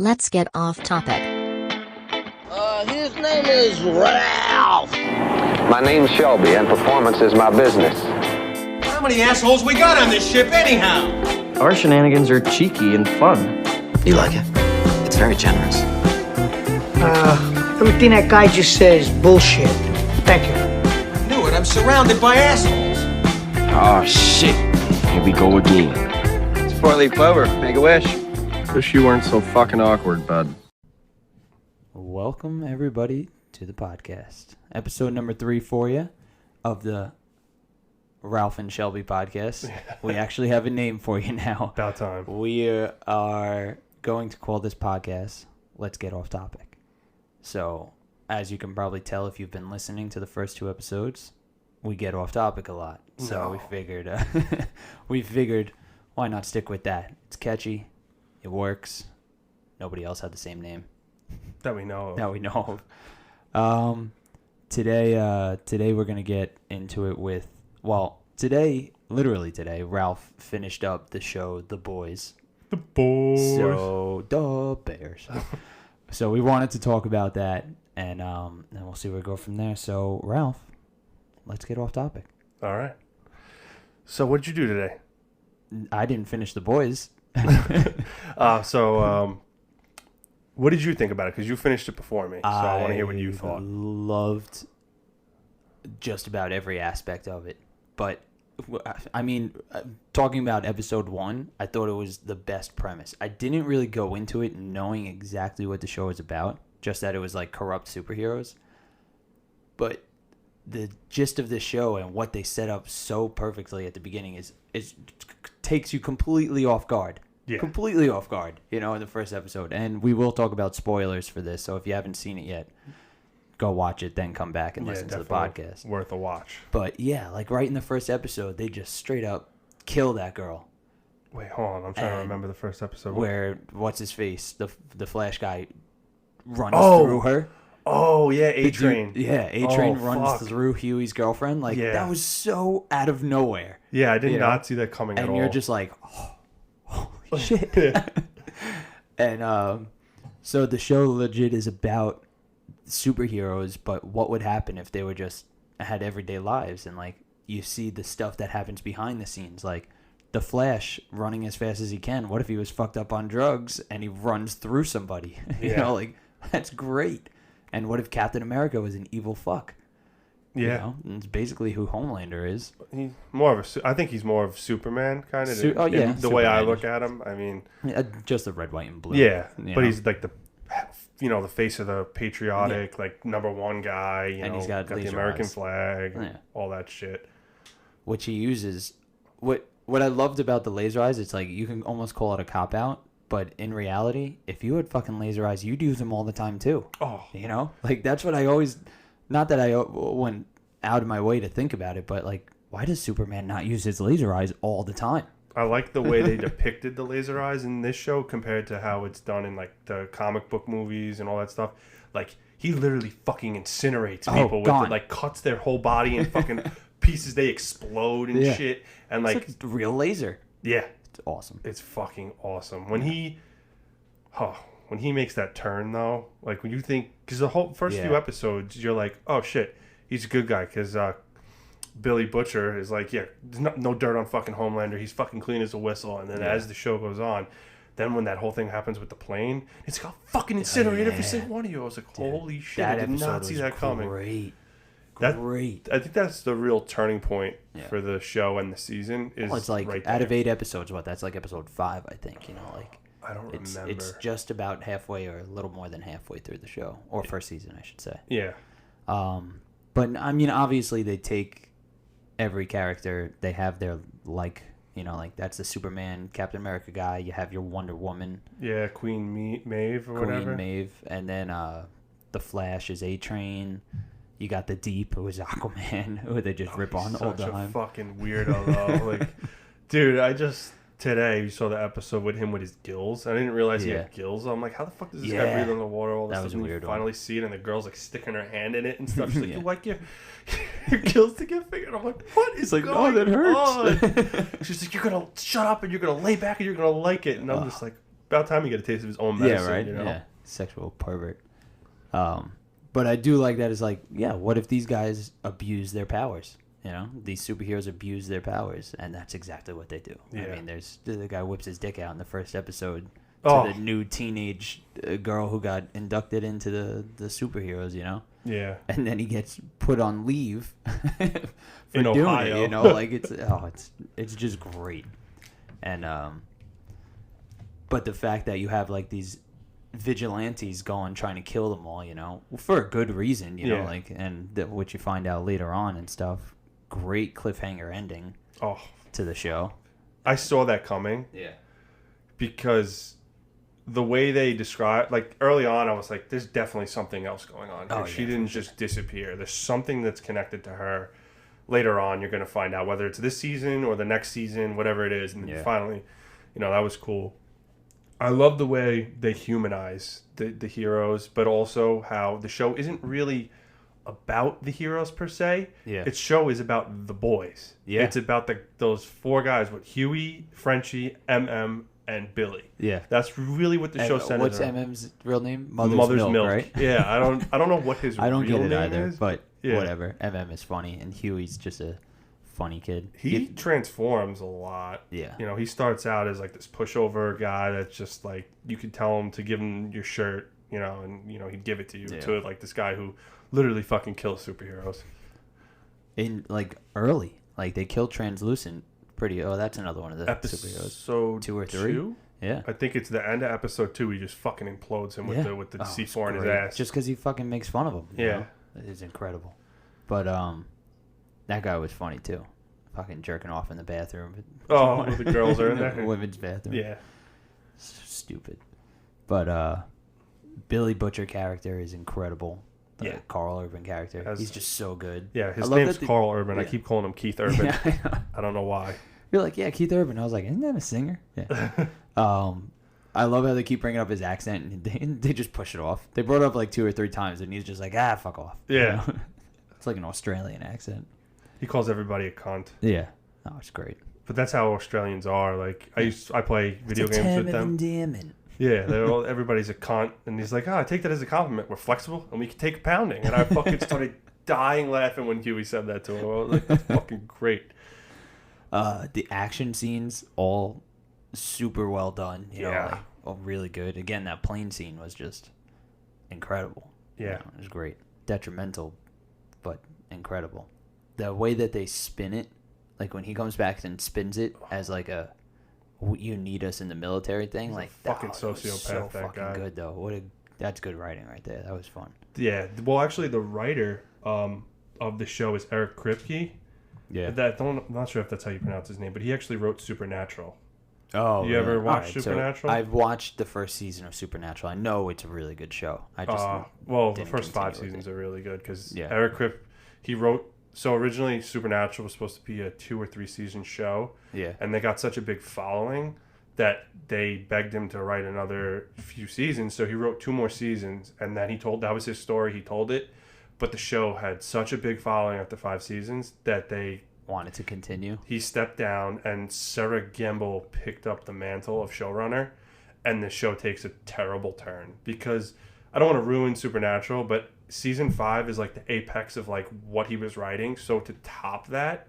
Let's get off topic. His name is Ralph. My name's Shelby, and performance is my business. How many assholes we got on this ship anyhow? Our shenanigans are cheeky and fun. You like it? It's very generous. Everything that guy just says is bullshit. Thank you. I knew it. I'm surrounded by assholes. Oh, shit. Here we go again. It's four-leaf clover. Make a wish. Wish you weren't so fucking awkward, bud. Welcome, everybody, to the podcast. Episode number 3 for you of the Ralph and Shelby podcast. We actually have a name for you now. About time. We are going to call this podcast Let's Get Off Topic. So, as you can probably tell if you've been listening to the first 2 episodes, we get off topic a lot. So we figured why not stick with that? It's catchy. It works. Nobody else had the same name. That we know of. Today we're going to get into it with, literally today, Ralph finished up the show The Boys. The Boys. So, the Bears. So we wanted to talk about that, and then we'll see where we go from there. So, Ralph, let's get off topic. All right. So what did you do today? I didn't finish The Boys. What did you think about it? Because you finished it before me, so I want to hear what you thought. Loved just about every aspect of it. But, I mean, talking about episode 1, I thought it was the best premise. I didn't really go into it knowing exactly what the show was about, just that it was like corrupt superheroes. But the gist of the show and what they set up so perfectly at the beginning is takes you completely off guard. Yeah. Completely off guard, in the first episode. And we will talk about spoilers for this, so if you haven't seen it yet, go watch it, then come back and listen to the podcast. Worth a watch. But yeah, like right in the first episode, they just straight up kill that girl. Wait, hold on. I'm trying to remember the first episode. Where, what's his face? The Flash guy runs through her. Oh, yeah, A-Train. A-Train runs through Huey's girlfriend. Like, that was so out of nowhere. Yeah, I did not see that coming at all. And you're just like, holy shit. And so the show legit is about superheroes, but what would happen if they were just had everyday lives? And like you see the stuff that happens behind the scenes, like the Flash running as fast as he can. What if he was fucked up on drugs and he runs through somebody? Like that's great. And what if Captain America was an evil fuck? Yeah, it's basically who Homelander is. He's more of I think he's more of Superman kind of. The way I look at him, I mean, just the red, white, and blue. Yeah, but he's like the face of the patriotic, like number one guy. And he's got the American flag, all that shit. Which he uses. What I loved about the laser eyes, it's like you can almost call it a cop out, but in reality, if you had fucking laser eyes, you'd use them all the time too. Oh, like that's what I always. Not that I went out of my way to think about it, but like, why does Superman not use his laser eyes all the time? I like the way they depicted the laser eyes in this show compared to how it's done in like the comic book movies and all that stuff. Like he literally fucking incinerates people with it, like cuts their whole body in fucking pieces. They explode and shit. And it's like a real laser. Yeah, it's awesome. It's fucking awesome when he makes that turn though. Like when you think, because the whole first few episodes, you're like, oh shit, he's a good guy because Billy Butcher is like, yeah, there's no dirt on fucking Homelander. He's fucking clean as a whistle. And then as the show goes on, then when that whole thing happens with the plane, it's got fucking incinerated every single one of you. I was like, holy shit, I did not see that coming. Great. I think that's the real turning point for the show and the season. It's like right out of 8 episodes, that's like episode 5, I think. I don't remember. It's just about halfway or a little more than halfway through the show, or first season, I should say. Yeah. But I mean, obviously they take every character, they have their like that's the Superman, Captain America guy. You have your Wonder Woman. Yeah, Queen Maeve or whatever. Queen Maeve, and then the Flash is A-Train. You got the Deep, who is Aquaman, who they just rip on all the time. Such a fucking weirdo though. Like, dude, today you saw the episode with him with his gills. I didn't realize he had gills. I'm like, how the fuck does this guy breathe on the water all this stuff? And you finally see it, and the girl's like sticking her hand in it and stuff. She's like, you like your gills to get fingered? I'm like, what is going on? That hurts. She's like, you're gonna shut up and you're gonna lay back and you're gonna like it. And I'm just like, about time he get a taste of his own medicine. Yeah, right. You know? Yeah, sexual pervert. But I do like that. It's like, yeah, what if these guys abuse their powers? You know, these superheroes abuse their powers, and that's exactly what they do. Yeah. I mean, there's the guy whips his dick out in the first episode to the new teenage girl who got inducted into the superheroes. You know. Yeah. And then he gets put on leave for In doing Ohio. it. You know, like it's just great. And but the fact that you have like these vigilantes going trying to kill them all, you know, for a good reason, you know, like, and what you find out later on and stuff. Great cliffhanger ending to the show. I saw that coming. Yeah. Because the way they describe, like early on, I was like, there's definitely something else going on here. She didn't just disappear. There's something that's connected to her. Later on, you're going to find out whether it's this season or the next season, whatever it is. And then finally, you know, that was cool. I love the way they humanize the heroes, but also how the show isn't really about the heroes per se. Yeah. Its show is about the boys. Yeah. It's about those four guys with Huey, Frenchie, MM, and Billy. Yeah. That's really what the show centers What's around. MM's real name? Mother's Milk, right? Yeah, I don't know what his I don't real get it name either, is, but whatever. MM is funny, and Huey's just a funny kid. He transforms a lot. Yeah. You know, he starts out as like this pushover guy that's just like, you could tell him to give him your shirt, you know, and, you know, he'd give it to you, to like this guy who literally fucking kills superheroes. In, like, early. Like, they killed Translucent that's another one of the superheroes. Episode 2 or 3? 2? Yeah. I think it's the end of episode 2. He just fucking implodes him with the C4 in his ass. Just because he fucking makes fun of him. You Yeah. know? It's incredible. But, that guy was funny, too. Fucking jerking off in the bathroom. Oh, the girls are in there? The women's bathroom. Yeah. Stupid. But, Billy Butcher character is incredible. The Carl Urban character. He's just so good. Yeah, his name's Carl Urban. I keep calling him Keith Urban. Yeah, I don't know why. You're like, yeah, Keith Urban. I was like, isn't that a singer? Yeah. I love how they keep bringing up his accent, and they just push it off. They brought it up like 2 or 3 times, and he's just like, fuck off. Yeah. You know? It's like an Australian accent. He calls everybody a cunt. Yeah. Oh, it's great. But that's how Australians are. Like, I play video games with them. Endearment. Yeah, everybody's a cunt, and he's like, I take that as a compliment. We're flexible, and we can take a pounding. And I fucking started dying laughing when Huey said that to him. I was like, that's fucking great. The action scenes, all super well done. You know, like, all really good. Again, that plane scene was just incredible. Yeah. You know, it was great. Detrimental, but incredible. The way that they spin it, like when he comes back and spins it as like a you need us in the military thing, He's like fucking that was sociopath. so that fucking guy. good though. That's good writing right there. That was fun. Yeah. Well, actually, the writer of the show is Eric Kripke. Yeah. I'm not sure if that's how you pronounce his name, but he actually wrote Supernatural. Oh, you ever watched right, Supernatural? So I've watched the first season of Supernatural. I know it's a really good show. I just the first 5 seasons are really good because Eric Kripke, he wrote. So originally, Supernatural was supposed to be a 2 or 3 season show. Yeah. And they got such a big following that they begged him to write another few seasons. So he wrote 2 more seasons, and then that was his story. He told it, but the show had such a big following after 5 seasons that they wanted to continue. He stepped down, and Sarah Gamble picked up the mantle of showrunner, and the show takes a terrible turn because I don't want to ruin Supernatural, but season 5 is like the apex of like what he was writing. So to top that,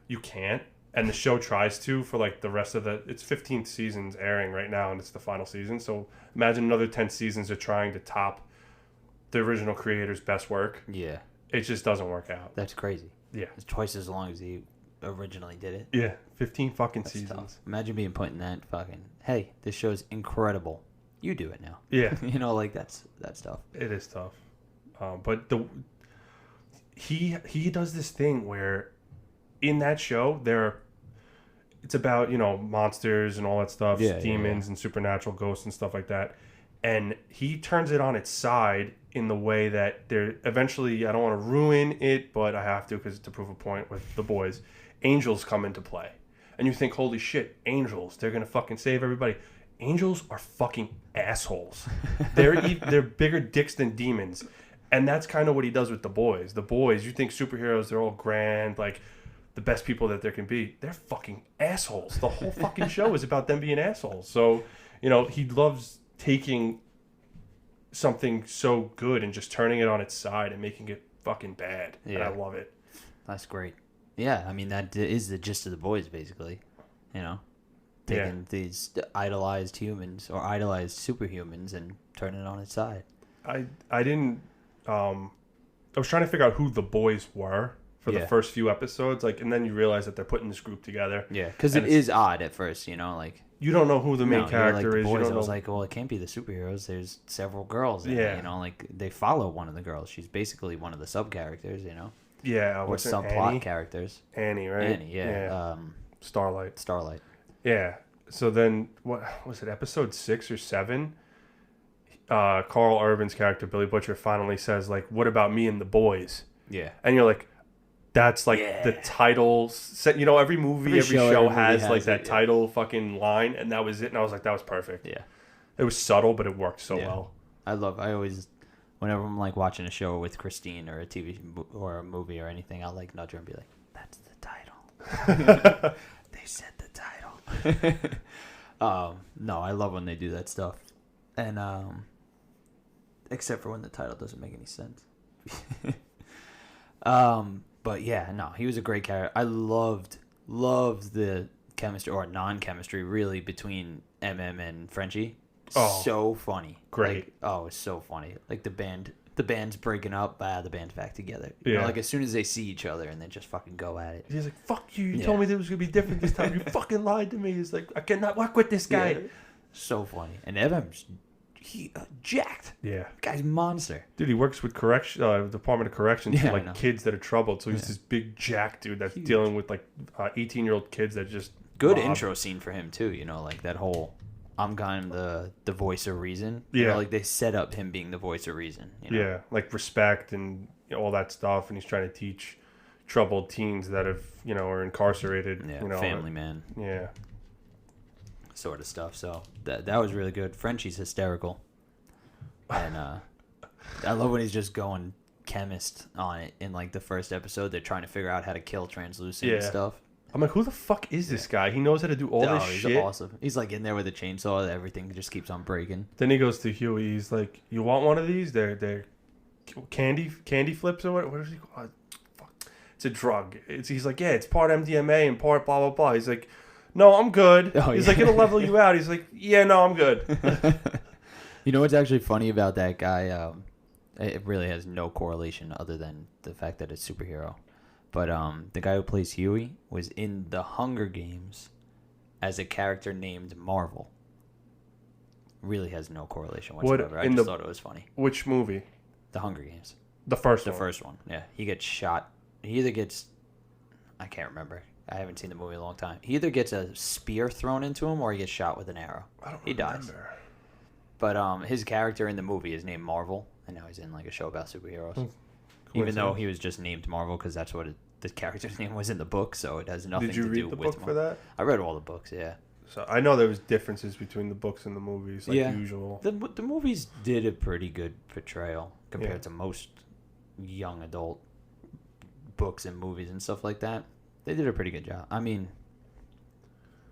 you can't. And the show tries to for like the rest of it's 15 seasons airing right now, and it's the final season. So imagine another 10 seasons of trying to top the original creator's best work. Yeah. It just doesn't work out. That's crazy. Yeah. It's twice as long as he originally did it. Yeah. 15 fucking That's seasons. Tough. Imagine being put in that fucking, hey, this show's incredible. You do it now. Yeah. You know, like that's tough. It is tough. But he does this thing where in that show it's about, you know, monsters and all that stuff, demons and supernatural ghosts and stuff like that. And he turns it on its side in the way that they're eventually, I don't want to ruin it, but I have to because to prove a point with the boys, angels come into play. And you think, holy shit, angels, they're going to fucking save everybody. Angels are fucking assholes. They're bigger dicks than demons. And that's kind of what he does with the boys. The boys, you think superheroes, they're all grand, like the best people that there can be. They're fucking assholes. The whole fucking show is about them being assholes. So You know, he loves taking something so good and just turning it on its side and making it fucking bad. Yeah. And I love it. That's great. Yeah, I mean, that is the gist of the boys, basically. You know, taking these idolized humans or idolized superhumans and turning it on its side. I didn't. I was trying to figure out who the boys were for the first few episodes, like, and then you realize that they're putting this group together. Yeah, because it is odd at first, you know, like you don't know who the main character like, is. Boys, you don't I was know. like, well, it can't be the superheroes. There's several girls. In it, you know, like they follow one of the girls. She's basically one of the sub characters, you know. Yeah, or subplot characters. Annie, right? Annie, yeah. Starlight. Yeah. So then, what was it? Episode 6 or 7. Carl Urban's character Billy Butcher finally says, like, "What about me and the boys?" Yeah. And you're like, that's like the title set. You know, every show has like that title fucking line, and that was it. And I was like, that was perfect. Yeah. It was subtle, but it worked so well. I always, whenever I'm like watching a show with Christine or a TV or a movie or anything, I'll like nudge her and be like, "That's the title." They said the title. No, I love when they do that stuff, and except for when the title doesn't make any sense. But yeah, no, he was a great character. I loved the chemistry or non-chemistry really between MM and Frenchie. Oh, so funny. Great. Like, it's so funny. Like the band's breaking up, the band's back together. You Yeah. know, like as soon as they see each other and they just fucking go at it. He's like, "Fuck you! You told me it was gonna be different this time. You fucking lied to me." He's like, "I cannot work with this guy." Yeah. So funny. And MM's jacked. Yeah. The guy's a monster. Dude, he works with Department of Corrections for I like know. kids that are troubled. So he's this big jack dude that's dealing with like 18-year-old kids that just good intro scene for him too. You know, like that whole I'm kind of the voice of reason. You know, like they set up him being the voice of reason. You know? Yeah, like respect and all that stuff, and he's trying to teach troubled teens that have are incarcerated. Yeah, family man. Yeah. Sort of stuff. So that was really good. Frenchie's hysterical, and I love when he's just going chemist on it in like the first episode. They're trying to figure out how to kill translucent and stuff. I'm like, who the fuck is this guy? He knows how to do all this he's shit. Awesome. He's like in there with a chainsaw. Everything just keeps on breaking. Then he goes to Huey. He's like, "You want one of these? They're candy flips or what? What is he called? Fuck. It's a drug." He's like, "Yeah, it's part MDMA and part blah blah blah." He's like, "No, I'm good." He's like, "It'll level you out." He's like, "Yeah, no, I'm good." You know what's actually funny about that guy? It really has no correlation other than the fact that it's superhero. But the guy who plays Huey was in the Hunger Games as a character named Marvel. Really has no correlation whatsoever. I just thought it was funny. Which movie? The Hunger Games. The first one. The first one, yeah. He gets shot. He either gets... I can't remember. I haven't seen the movie in a long time. He either gets a spear thrown into him or he gets shot with an arrow. He dies. But his character in the movie is named Marvel, and now he's in like a show about superheroes. Even though he was just named Marvel because that's what the character's name was in the book, so it has nothing to do with Did you read the book for that? I read all the books, yeah. So I know there was differences between the books and the movies, like usual. The movies did a pretty good portrayal compared to most young adult books and movies and stuff like that. They did a pretty good job. I mean,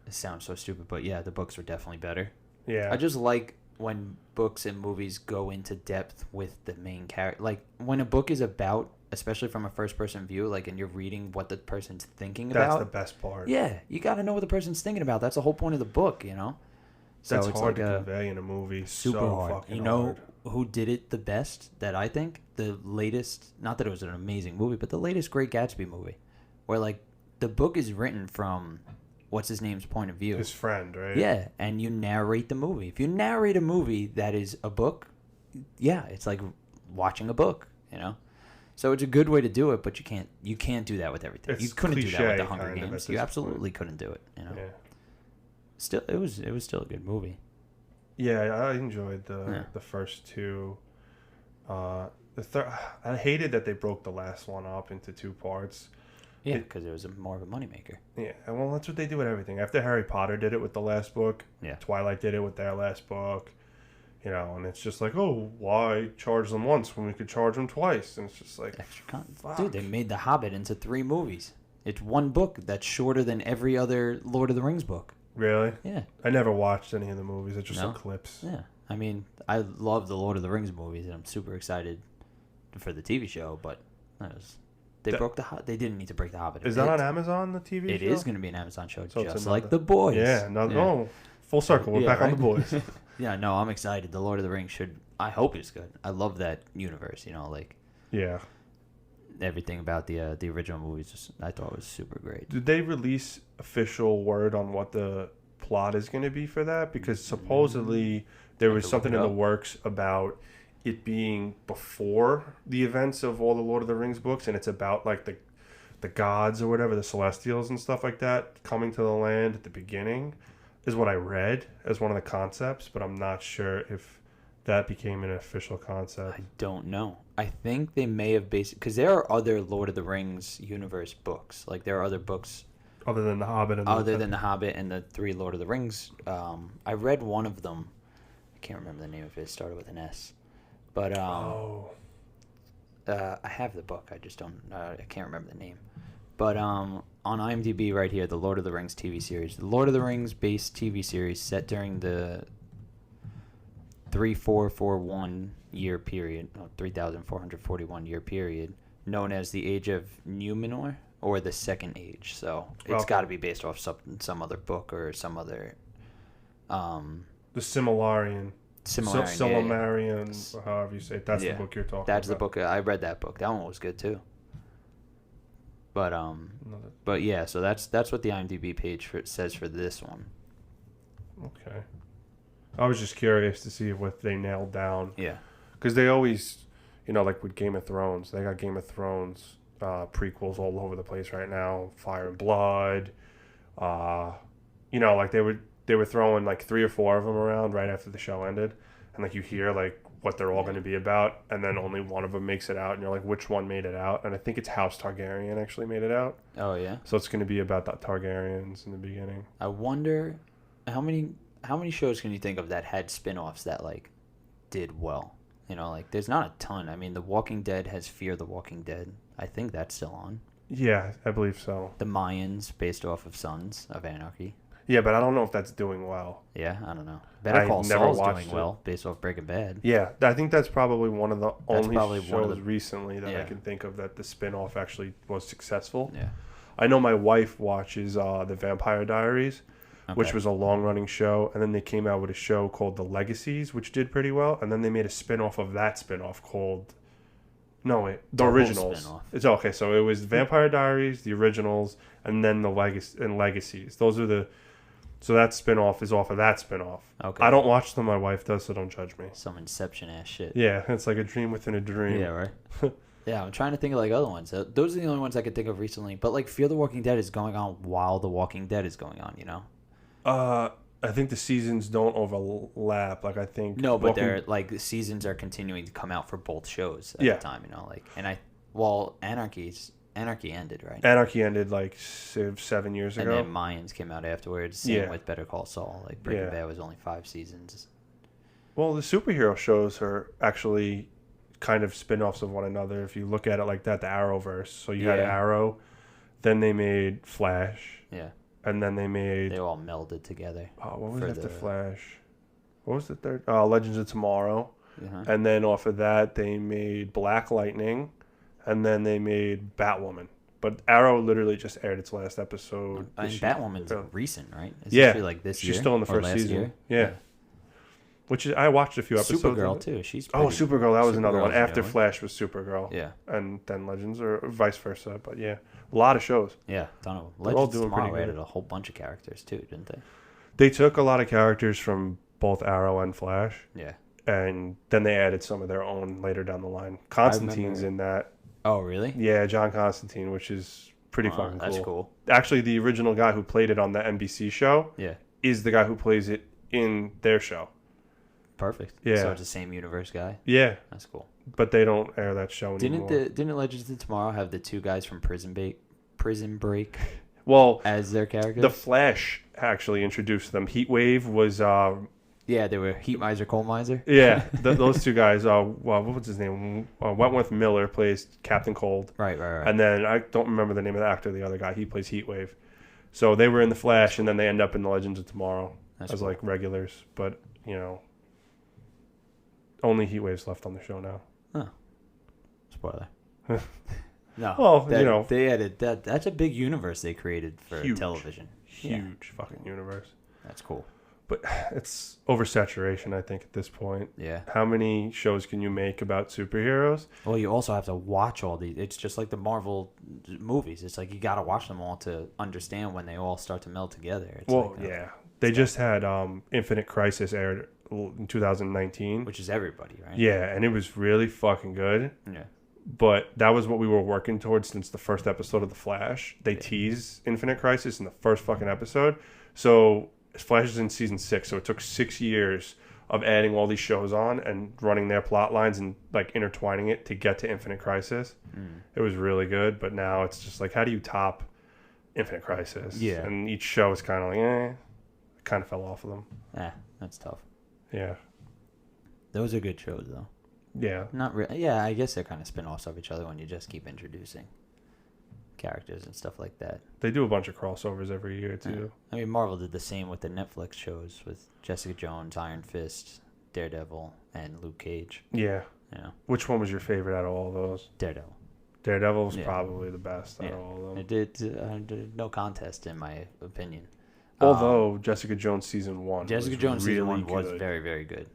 it sounds so stupid, but yeah, the books were definitely better. Yeah. I just like when books and movies go into depth with the main character. Like, when a book is about, especially from a first-person view, like, and you're reading what the person's thinking about. That's the best part. Yeah, you got to know what the person's thinking about. That's the whole point of the book, you know? So That's it's hard like to convey in a movie. Super so hard. Fucking you know hard. who did it the best, that I think? The latest, not that it was an amazing movie, but the latest Great Gatsby movie. Where, like, the book is written from... what's his name's point of view? His friend, right? Yeah, and you narrate the movie. If you narrate a movie that is a book, yeah, it's like watching a book, you know? So it's a good way to do it, but you can't do that with everything. You couldn't do that with the Hunger Games. You absolutely couldn't do it, you know? Yeah. Still, it was still a good movie. Yeah, I enjoyed the first two. The third, I hated that they broke the last one up into two parts. Yeah, because it was more of a moneymaker. Yeah, well, that's what they do with everything. After Harry Potter did it with the last book, yeah, Twilight did it with their last book, you know, and it's just like, oh, why charge them once when we could charge them twice? And it's just like, extra content. Dude, they made The Hobbit into 3 movies. It's one book that's shorter than every other Lord of the Rings book. Really? Yeah. I never watched any of the movies. I just saw No? clips. Yeah. I mean, I love the Lord of the Rings movies, and I'm super excited for the TV show. But they didn't need to break the Hobbit. Is that on Amazon? The TV It show? is going to be an Amazon show, So it's just another- like The Boys. Yeah. Oh, full circle. We're back on The Boys. Yeah. No, I'm excited. The Lord of the Rings should. I hope it's good. I love that universe. Like. Yeah. Everything about the original movies, I thought was super great. Did they release official word on what the plot is going to be for that? Because supposedly there was something in the works about it being before the events of all the Lord of the Rings books, and it's about like the gods or whatever, the Celestials and stuff like that, coming to the land at the beginning, is what I read as one of the concepts, but I'm not sure if that became an official concept. I don't know. I think they may have because there are other Lord of the Rings universe books. Like there are other books Other than The Hobbit and than The Hobbit and the 3 Lord of the Rings. I read one of them. I can't remember the name of it. It started with an S. But I have the book. I just don't. I can't remember the name. But on IMDb right here, the Lord of the Rings TV series. The Lord of the Rings based TV series set during the 3441 year period, 3,441 year period, known as the Age of Numenor or the Second Age. So it's got to be based off some other book or some other. The Silmarillion. Silmarillion, or however you say it. That's the book you're talking about. That's the book. I read that book. That one was good too. But yeah, so that's what the IMDb page says for this one. Okay. I was just curious to see what they nailed down. Yeah. Because they always, like with Game of Thrones, they got Game of Thrones prequels all over the place right now. Fire and Blood. Like they were throwing like 3 or 4 of them around right after the show ended. And like you hear like what they're all going to be about. And then only one of them makes it out. And you're like, which one made it out? And I think it's House Targaryen actually made it out. Oh, yeah? So it's going to be about the Targaryens in the beginning. I wonder how many shows can you think of that had spin-offs that like did well? There's not a ton. I mean, The Walking Dead has Fear the Walking Dead. I think that's still on. Yeah, I believe so. The Mayans, based off of Sons of Anarchy. Yeah, but I don't know if that's doing well. Yeah, I don't know. Better Call Saul's doing well, based off Breaking Bad. Yeah, I think that's probably one of the only shows recently that I can think of that the spin-off actually was successful. Yeah. I know my wife watches The Vampire Diaries, which was a long-running show, and then they came out with a show called The Legacies, which did pretty well, and then they made a spin-off of that spin-off called... The Originals. It's okay, so it was Vampire Diaries, The Originals, and then the Legacies. Those are the... So that spin-off is off of that spin-off. Okay. I don't watch them, my wife does, so don't judge me. Some Inception-ass shit. Yeah, it's like a dream within a dream. Yeah, right? Yeah, I'm trying to think of like other ones. Those are the only ones I could think of recently. But like Fear the Walking Dead is going on while The Walking Dead is going on, I think the seasons don't overlap. Like I think but they're like the seasons are continuing to come out for both shows at the time. Anarchy ended, right? Anarchy ended like 7 years ago. And then Mayans came out afterwards. Same with Better Call Saul. Like Breaking Bad was only 5 seasons. Well, the superhero shows are actually kind of spin-offs of one another. If you look at it like that, the Arrowverse. So you had Arrow, then they made Flash. Yeah. And then they all melded together. Oh, what was after Flash? What was the third? Legends of Tomorrow. Uh-huh. And then off of that, they made Black Lightning. And then they made Batwoman. But Arrow literally just aired its last episode. And Batwoman's recent, right? It's like this she's year. She's still in the first season. Yeah. Which I watched a few episodes. Supergirl, too. Supergirl. That was another one. After Flash was Supergirl. Yeah. And then Legends, or vice versa. But yeah, a lot of shows. Yeah, ton of them. Legends of Tomorrow added a whole bunch of characters, too, didn't they? They took a lot of characters from both Arrow and Flash. Yeah. And then they added some of their own later down the line. Constantine's in that. Oh, really? Yeah, John Constantine, which is pretty fucking cool. That's cool. Actually, the original guy who played it on the NBC show is the guy who plays it in their show. Perfect. Yeah. So it's the same universe guy? Yeah. That's cool. But they don't air that show anymore. Didn't Legends of Tomorrow have the 2 guys from Prison Break as their characters? The Flash actually introduced them. Heatwave was... yeah, they were Heat Miser, Coal Miser. Yeah, those 2 guys. What was his name? Wentworth Miller plays Captain Cold. Right. And then I don't remember the name of the actor, the other guy. He plays Heatwave. So they were in the Flash, and then they end up in the Legends of Tomorrow That's as cool. like regulars. But only Heatwave's left on the show now. Huh. Spoiler. No. Well, they added that. That's a big universe they created for Huge. television. Huge fucking universe. That's cool. But it's oversaturation, I think, at this point. Yeah. How many shows can you make about superheroes? Well, you also have to watch all these. It's just like the Marvel movies. It's like you got to watch them all to understand when they all start to meld together. It's Yeah. They just had Infinite Crisis aired in 2019. which is everybody, right? Yeah, and it was really fucking good. Yeah. But that was what we were working towards since the first episode of The Flash. They tease Infinite Crisis in the first fucking episode. So Flash is in season 6, so it took 6 years of adding all these shows on and running their plot lines and like intertwining it to get to Infinite Crisis. It was really good, but now it's just like, how do you top Infinite Crisis? Yeah. And each show is kind of like, it kind of fell off of them. That's tough. Yeah. Those are good shows, though. Yeah. Not really. Yeah, I guess they're kind of spin-offs of each other when you just keep introducing characters and stuff like that. They do a bunch of crossovers every year, too. I mean, Marvel did the same with the Netflix shows with Jessica Jones, Iron Fist, Daredevil, and Luke Cage. Yeah. Which one was your favorite out of all those? Daredevil. Daredevil was probably the best out of all of them. It did no contest, in my opinion. Although Jessica Jones season 1 Jessica was Jones really season 1 was good. very, very good.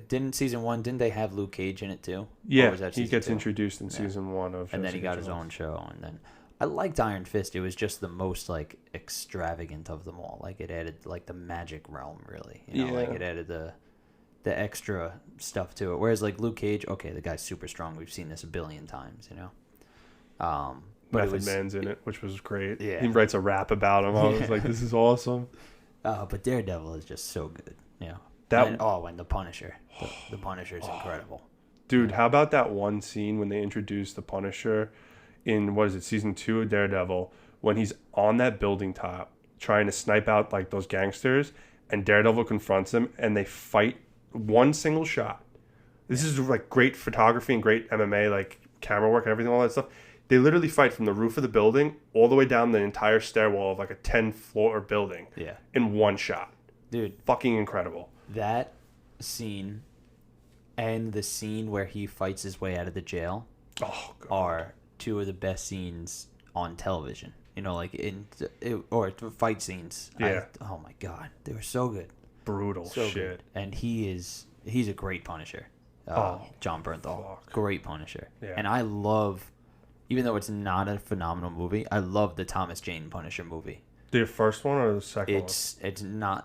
Didn't season 1, didn't they have Luke Cage in it too? Yeah, Or was that he season gets 2? introduced in season 1 of And then he Jessica got his Jones. own show. And then I liked Iron Fist. It was just the most like extravagant of them all. Like it added like the magic realm, really. Like it added the extra stuff to it. Whereas like Luke Cage, okay, the guy's super strong. We've seen this a billion times, But Method Man's in it, which was great. Yeah. He writes a rap about him. I was like, this is awesome. But Daredevil is just so good. And the Punisher. The Punisher is incredible. Dude, how about that one scene when they introduced the Punisher in, season 2 of Daredevil, when he's on that building top trying to snipe out like those gangsters, and Daredevil confronts him, and they fight one single shot. This is like great photography and great MMA, like camera work and everything, all that stuff. They literally fight from the roof of the building all the way down the entire stairwell of like a 10-floor building in one shot. Dude. Fucking incredible. That scene and the scene where he fights his way out of the jail are two of the best scenes on television. Or fight scenes. Yeah. Oh my God. They were so good. Brutal So shit. good. And he's a great Punisher. John Bernthal. Fuck. Great Punisher. Yeah. And I love, even though it's not a phenomenal movie, I love the Thomas Jane Punisher movie. The first one or the second one?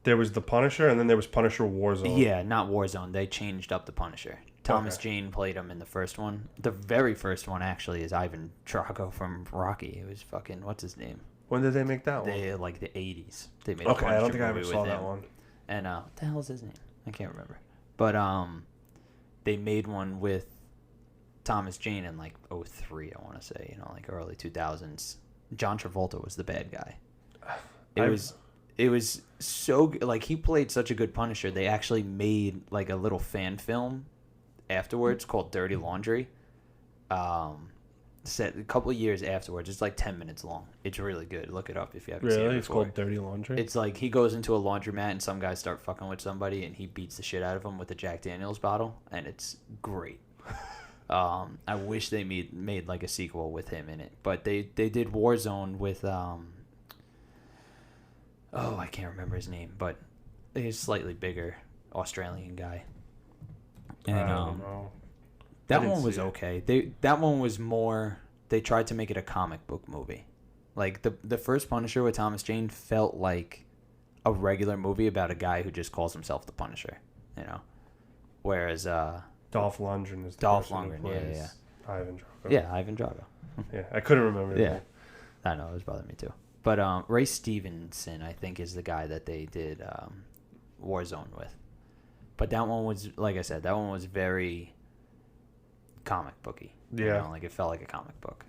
There was the Punisher, and then there was Punisher Warzone. Yeah, not Warzone. They changed up the Punisher. Thomas Jane played him in the first one. The very first one, actually, is Ivan Drago from Rocky. It was fucking, what's his name? When did they make that one? Like the 80s. They made I a Punisher don't think I ever movie saw with that him. one. And what the hell is his name? I can't remember. But they made one with Thomas Jane in like 2003, I want to say, like early 2000s. John Travolta was the bad guy. It was so good. Like, he played such a good Punisher. They actually made like a little fan film afterwards called Dirty Laundry. Set a couple of years afterwards. It's like 10 minutes long. It's really good. Look it up if you haven't seen it before. It's called Dirty Laundry? It's like he goes into a laundromat and some guys start fucking with somebody and he beats the shit out of them with a Jack Daniels bottle, and it's great. I wish they made like a sequel with him in it, but they did Warzone with I can't remember his name, but he's slightly bigger Australian guy. And I don't know. That one was okay. That one was more, they tried to make it a comic book movie. Like the first Punisher with Thomas Jane felt like a regular movie about a guy who just calls himself the Punisher, Whereas Dolph Lundgren is the Dolph person who Lundgren, plays yeah. Ivan Drago. Yeah, Ivan Drago. Yeah, I couldn't remember Yeah. that. I know, it was bothering me too. But Ray Stevenson, I think, is the guy that they did Warzone with. But that one was, like I said, that one was very comic booky. Yeah. Like it felt like a comic book.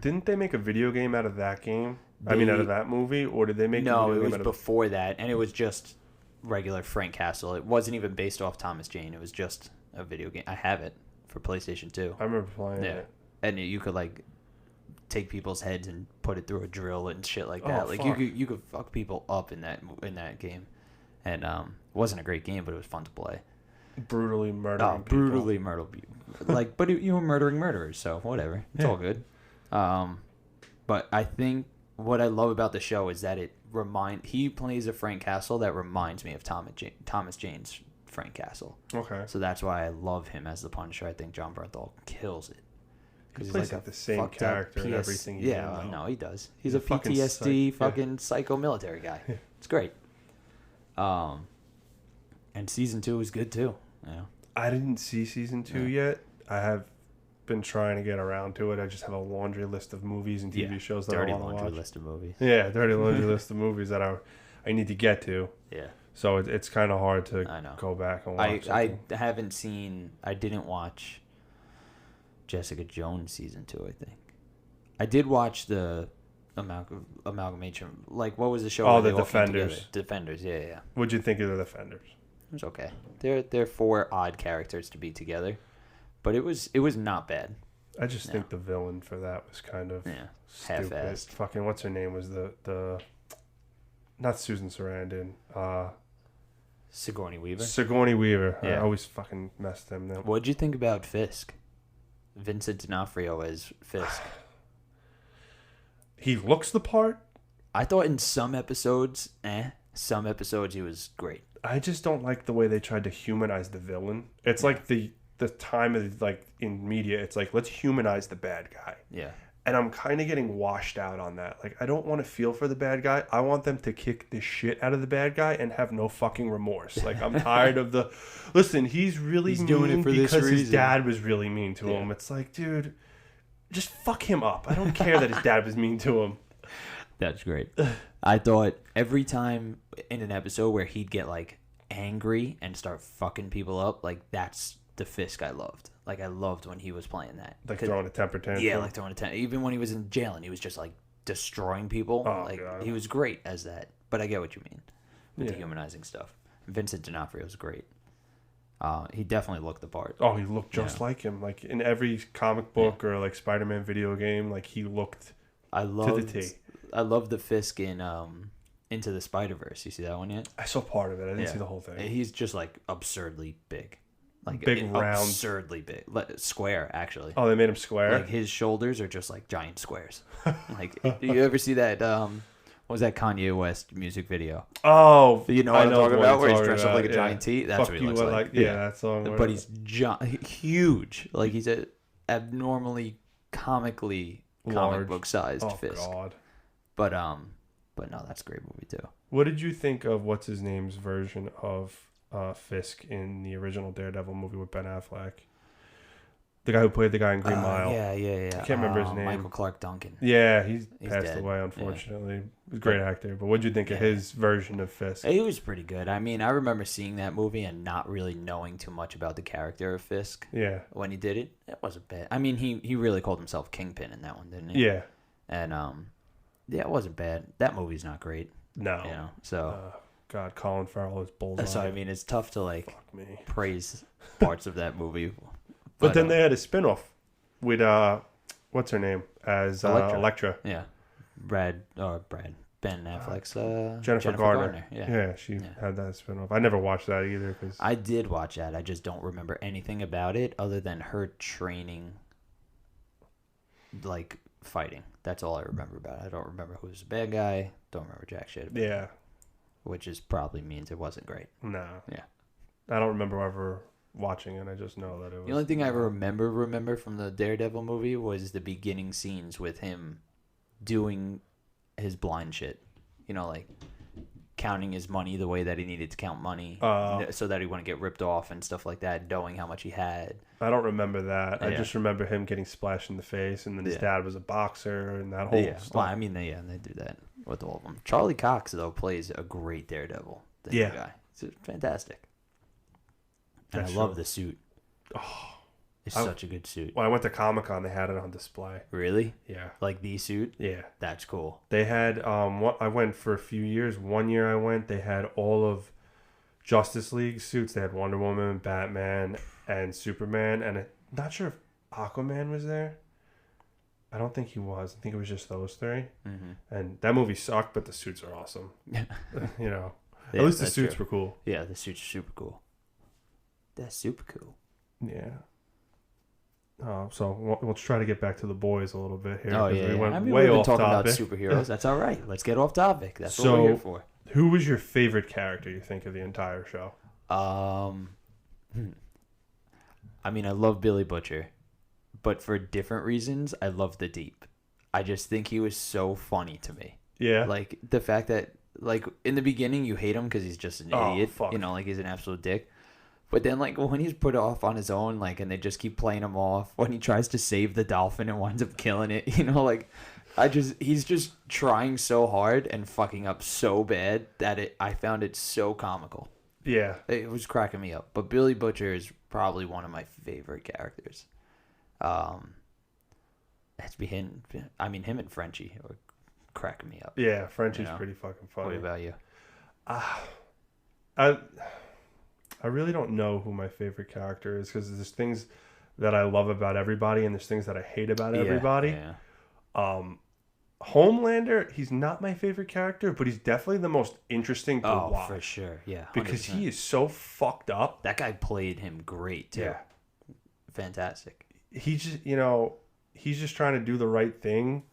Didn't they make a video game out of that game? Out of that movie? Or did they make a video game it was out of... before that, and it was just regular Frank Castle. It wasn't even based off Thomas Jane. It was just a video game. I have it for PlayStation 2. I remember playing Yeah. it. And you could, like, take people's heads and put it through a drill and shit like that. Like fuck. you could fuck people up in that game, and it wasn't a great game, but it was fun to play. Brutally murdering people. Brutally murder people. Like, but you were murdering murderers, so whatever. It's all good. But I think what I love about the show is that he plays a Frank Castle that reminds me of Thomas Jane's Frank Castle. Okay. So that's why I love him as the Punisher. I think John Bernthal kills it. He plays like the same character in everything he's in. Yeah, though. no, he does. He's a a fucking PTSD psych- fucking psycho military guy. It's great. And season 2 is good too. Yeah. I didn't see season 2 yet. I have been trying to get around to it. I just have a laundry list of movies and TV shows that dirty I want to watch. laundry list of movies. Yeah, dirty laundry list of movies that I need to get to. Yeah. So it's kind of hard to I know. go back and watch. I didn't watch Jessica Jones season 2, I think. I did watch the amalgamation. Like, what was the show? Oh, where the they all came Defenders. together? Defenders, yeah. What'd you think of the Defenders? It was okay. They're 4 odd characters to be together, but it was not bad. I just think the villain for that was kind of stupid. Half-assed. Fucking what's her name was the not Susan Sarandon. Sigourney Weaver. Sigourney Weaver. I Yeah. always fucking mess them up. What'd you think about Fisk? Vincent D'Onofrio as Fisk. He looks the part. I thought in some episodes, some episodes he was great. I just don't like the way they tried to humanize the villain. It's like the time of like in media, it's like let's humanize the bad guy. Yeah. And I'm kind of getting washed out on that. Like I don't want to feel for the bad guy. I want them to kick the shit out of the bad guy and have no fucking remorse. Like I'm tired of the listen, he's mean doing it for this because his reason. dad was really mean to him. It's like, dude, just fuck him up. I don't care that his dad was mean to him. That's great. I thought every time in an episode where he'd get like angry and start fucking people up, like that's the Fisk I loved. Like I loved when he was playing that. Like throwing a temper tantrum. Yeah, like throwing a temper. Even when he was in jail and he was just like destroying people. Oh, like God. he was great as that. But I get what you mean with the humanizing stuff. Vincent D'Onofrio was great. He definitely looked the part. Oh, he looked just like him. Like in every comic book or like Spider-Man video game, like he looked I loved, to the T. I love the Fisk in Into the Spider-Verse. You see that one yet? I saw part of it. I didn't see the whole thing. He's just like absurdly big. Like Big, round. absurdly big. Square, actually. Oh, they made him square? Like his shoulders are just like giant squares. Like, do you ever see that what was that Kanye West music video? Oh, You know I what I'm talking about? Where he's dressed up like a yeah. giant T? That's Fuck what he you, looks I like. Yeah, that song. But he's huge. Like he's a abnormally comically comic Large. book sized Oh, Fisk. God. But no, that's a great movie too. What did you think of what's his name's version of Fisk in the original Daredevil movie with Ben Affleck? The guy who played the guy in Green Mile. Yeah. I can't remember his name. Michael Clark Duncan. Yeah, he's passed dead. away, unfortunately. He's a great actor. But what did you think of his version of Fisk? He was pretty good. I mean, I remember seeing that movie and not really knowing too much about the character of Fisk. Yeah. When he did it, it wasn't bad. I mean, he really called himself Kingpin in that one, didn't he? Yeah. And yeah, it wasn't bad. That movie's not great. No. You know, so God, Colin Farrell is bullseye. so I mean, it's tough to like Fuck me. praise parts of that movie. But then they had a spin-off with what's her name as Elektra. Yeah, Ben Affleck's Jennifer Garner. Yeah. She had that spin-off. I never watched that either. Cause I did watch that. I just don't remember anything about it other than her training, like fighting. That's all I remember about it. I don't remember who was the bad guy. Don't remember jack shit about it. Which is probably means it wasn't great. No. Yeah. I don't remember ever watching it. I just know that it was. The only thing I ever remember from the Daredevil movie was the beginning scenes with him doing his blind shit. You know, like counting his money the way that he needed to count money so that he wouldn't get ripped off and stuff like that, knowing how much he had. I don't remember that. I Yeah. just remember him getting splashed in the face, and then his dad was a boxer, and that whole stuff. Well, I mean, they do that with all of them. Charlie Cox, though, plays a great Daredevil. The new guy. It's fantastic. And I love the suit. Oh, it's such a good suit. When I went to Comic-Con, they had it on display. Really? Yeah. Like the suit? Yeah. That's cool. They had, I went for a few years. One year I went, they had all of Justice League suits. They had Wonder Woman, Batman, and Superman. And I'm not sure if Aquaman was there. I don't think he was. I think it was just those three. Mm-hmm. And that movie sucked, but the suits are awesome. Yeah. You know, Yeah, at least the that's suits true. were cool. Yeah, the suits are super cool. That's super cool. Yeah. So let's try to get back to the boys a little bit here. Oh 'cause yeah, we went I mean, way we've been off talking topic. about superheroes. That's all right. Let's get off topic. That's what So, we're here for. Who was your favorite character, you think, of the entire show? I mean, I love Billy Butcher, but for different reasons, I love the Deep. I just think he was so funny to me. Yeah. Like the fact that, like, in the beginning you hate him because he's just an idiot. Fuck. You know, like he's an absolute dick. But then, like, when he's put off on his own, like, and they just keep playing him off, when he tries to save the dolphin and winds up killing it, you know, like, he's just trying so hard and fucking up so bad that I found it so comical. Yeah. It was cracking me up. But Billy Butcher is probably one of my favorite characters. That's him. I mean, him and Frenchie are cracking me up. Yeah, Frenchie's You know? pretty fucking funny. What about you? I really don't know who my favorite character is because there's things that I love about everybody and there's things that I hate about everybody. Yeah. Homelander, he's not my favorite character, but he's definitely the most interesting to watch. For sure. Yeah. 100%. Because he is so fucked up. That guy played him great, too. Yeah. Fantastic. He just, he's just trying to do the right thing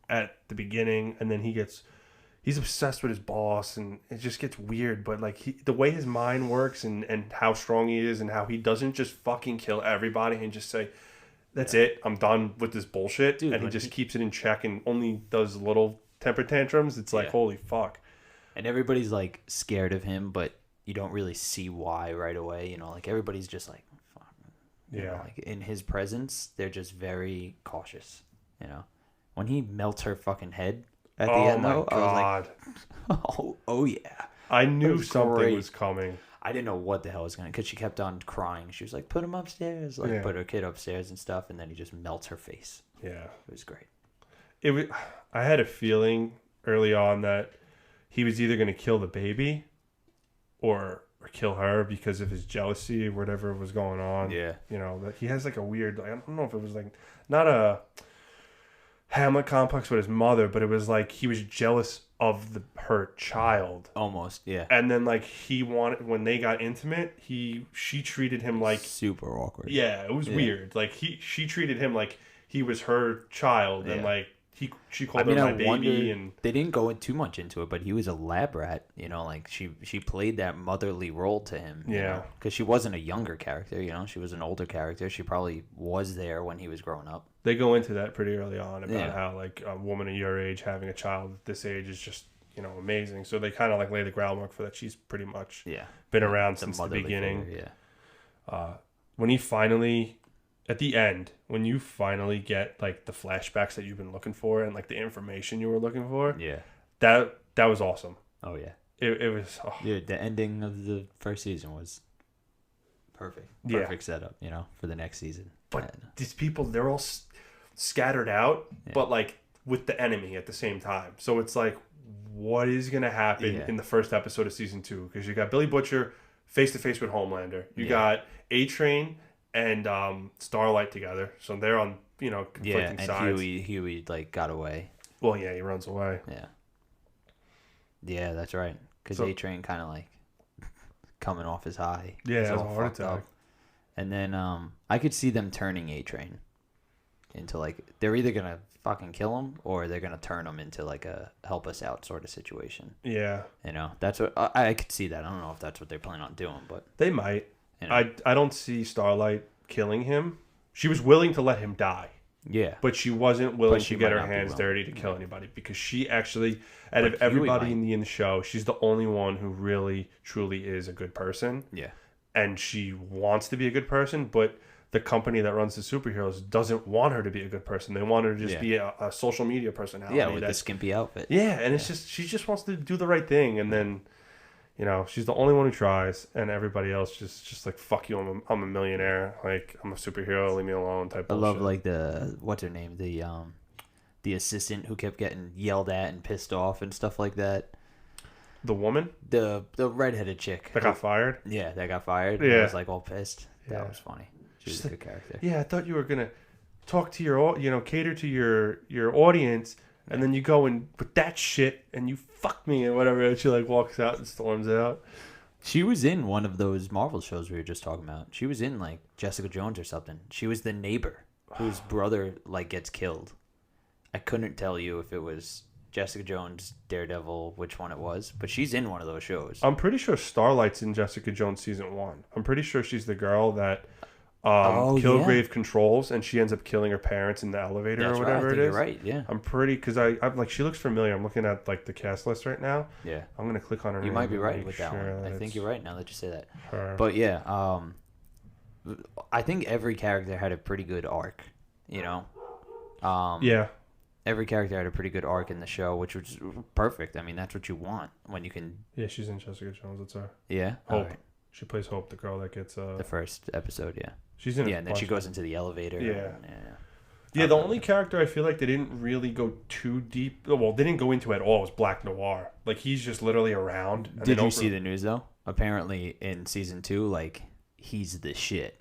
at the beginning, and then he's obsessed with his boss, and it just gets weird. But like the way his mind works, and how strong he is, and how he doesn't just fucking kill everybody and just say, "That's it, I'm done with this bullshit," Dude, and he just keeps it in check and only does little temper tantrums. It's like, holy fuck. And everybody's like scared of him, but you don't really see why right away. You know, like everybody's just like, fuck. You know, like in his presence, they're just very cautious. You know, when he melts her fucking head at the end, though, I was like, oh yeah. I knew was something great. was coming. I didn't know what the hell was going to, because she kept on crying. She was like, put him upstairs, like put her kid upstairs and stuff, and then he just melts her face. Yeah. It was great. I had a feeling early on that he was either going to kill the baby or kill her because of his jealousy or whatever was going on. Yeah. You know, that he has like a weird, I don't know if it was like, not a Hamlet complex with his mother, but it was like he was jealous of her child. Almost, yeah. And then like he wanted, when they got intimate, she treated him like super awkward. Yeah, it was weird. Like she treated him like he was her child, and like she called him my baby. And they didn't go too much into it, but he was a lab rat. You know, like she played that motherly role to him. Yeah, because she wasn't a younger character. You know, she was an older character. She probably was there when he was growing up. They go into that pretty early on about how like a woman of your age having a child at this age is just, you know, amazing. So they kind of like lay the groundwork for that. She's pretty much been around since the beginning. Figure, When he finally, at the end, when you finally get like the flashbacks that you've been looking for and like the information you were looking for, that was awesome. Oh yeah, it was. Dude, the ending of the first season was perfect. Perfect setup, you know, for the next season. But these people, they're all scattered out, but like with the enemy at the same time. So it's like, what is going to happen in the first episode of season 2? Because you got Billy Butcher face to face with Homelander. You got A-Train and Starlight together. So they're on, you know, conflicting sides. Huey like got away. Well, yeah, he runs away. Yeah, that's right. Because A-Train kind of like coming off his high. Yeah, He's it was all a heart fucked attack. up. And then I could see them turning A-Train into like, they're either going to fucking kill him or they're going to turn him into like a help us out sort of situation. Yeah. You know, that's what I could see that. I don't know if that's what they plan on doing, but they might. You know. I don't see Starlight killing him. She was willing to let him die. Yeah. But she wasn't willing she to get might her not be hands willing. dirty to kill anybody, because she actually, out of Huey everybody might. in the show, she's the only one who really, truly is a good person. Yeah. And she wants to be a good person, but the company that runs the superheroes doesn't want her to be a good person. They want her to just be a social media personality. Yeah, with the skimpy outfit. Yeah, and it's just, she just wants to do the right thing, and then, you know, she's the only one who tries, and everybody else just like, fuck you, I'm a millionaire, like, I'm a superhero, leave me alone type I of love like what's her name, the assistant who kept getting yelled at and pissed off and stuff like that. The woman, the redheaded chick that got fired. Yeah, that got fired. Yeah, I was like all pissed. That was funny. She was a good character. Yeah, I thought you were gonna. talk to cater to your audience, and then you go and with that shit and you fuck me and whatever. And she like walks out and storms out. She was in one of those Marvel shows we were just talking about. She was in like Jessica Jones or something. She was the neighbor whose brother like gets killed. I couldn't tell you if it was Jessica Jones, Daredevil, which one it was, but she's in one of those shows. I'm pretty sure Starlight's in Jessica Jones season 1. I'm pretty sure she's the girl that Kilgrave controls, and she ends up killing her parents in the elevator. That's or whatever right. I think it is. You're right. Yeah. I'm pretty because I'm like she looks familiar. I'm looking at like the cast list right now. Yeah. I'm gonna click on her. You name might be and right make with that sure one. I that think it's you're right now that you say that. her. But yeah, I think every character had a pretty good arc. You know. Yeah. Every character had a pretty good arc in the show, which was perfect. I mean, that's what you want when you can. Yeah, she's in Jessica Jones. It's her. Yeah. Hope. All right. She plays Hope, the girl that gets The first episode, yeah. She's in. Yeah, and then she goes into the elevator. Yeah. Yeah. Yeah, the only character I feel like they didn't really go too deep. Well, they didn't go into at all was Black Noir. Like he's just literally around. And Did you see the news though? Apparently, in season 2, like he's the shit.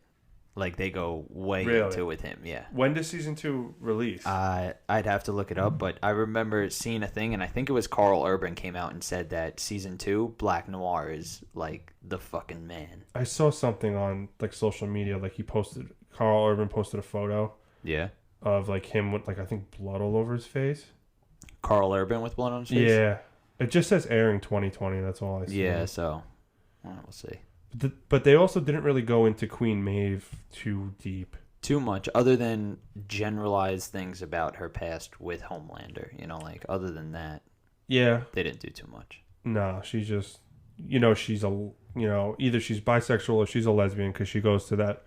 Like they go way into it with him. Yeah. When does season 2 release? I'd have to look it up, but I remember seeing a thing, and I think it was Carl Urban came out and said that season 2, Black Noir is like the fucking man. I saw something on like social media. Like Carl Urban posted a photo. Yeah. Of like him with like I think blood all over his face. Carl Urban with blood on his face? Yeah. It just says airing 2020. That's all I see. Yeah, so we'll see. But they also didn't really go into Queen Maeve too deep. Too much, other than generalized things about her past with Homelander. You know, like other than that. Yeah. They didn't do too much. No, she's just, she's either she's bisexual or she's a lesbian because she goes to that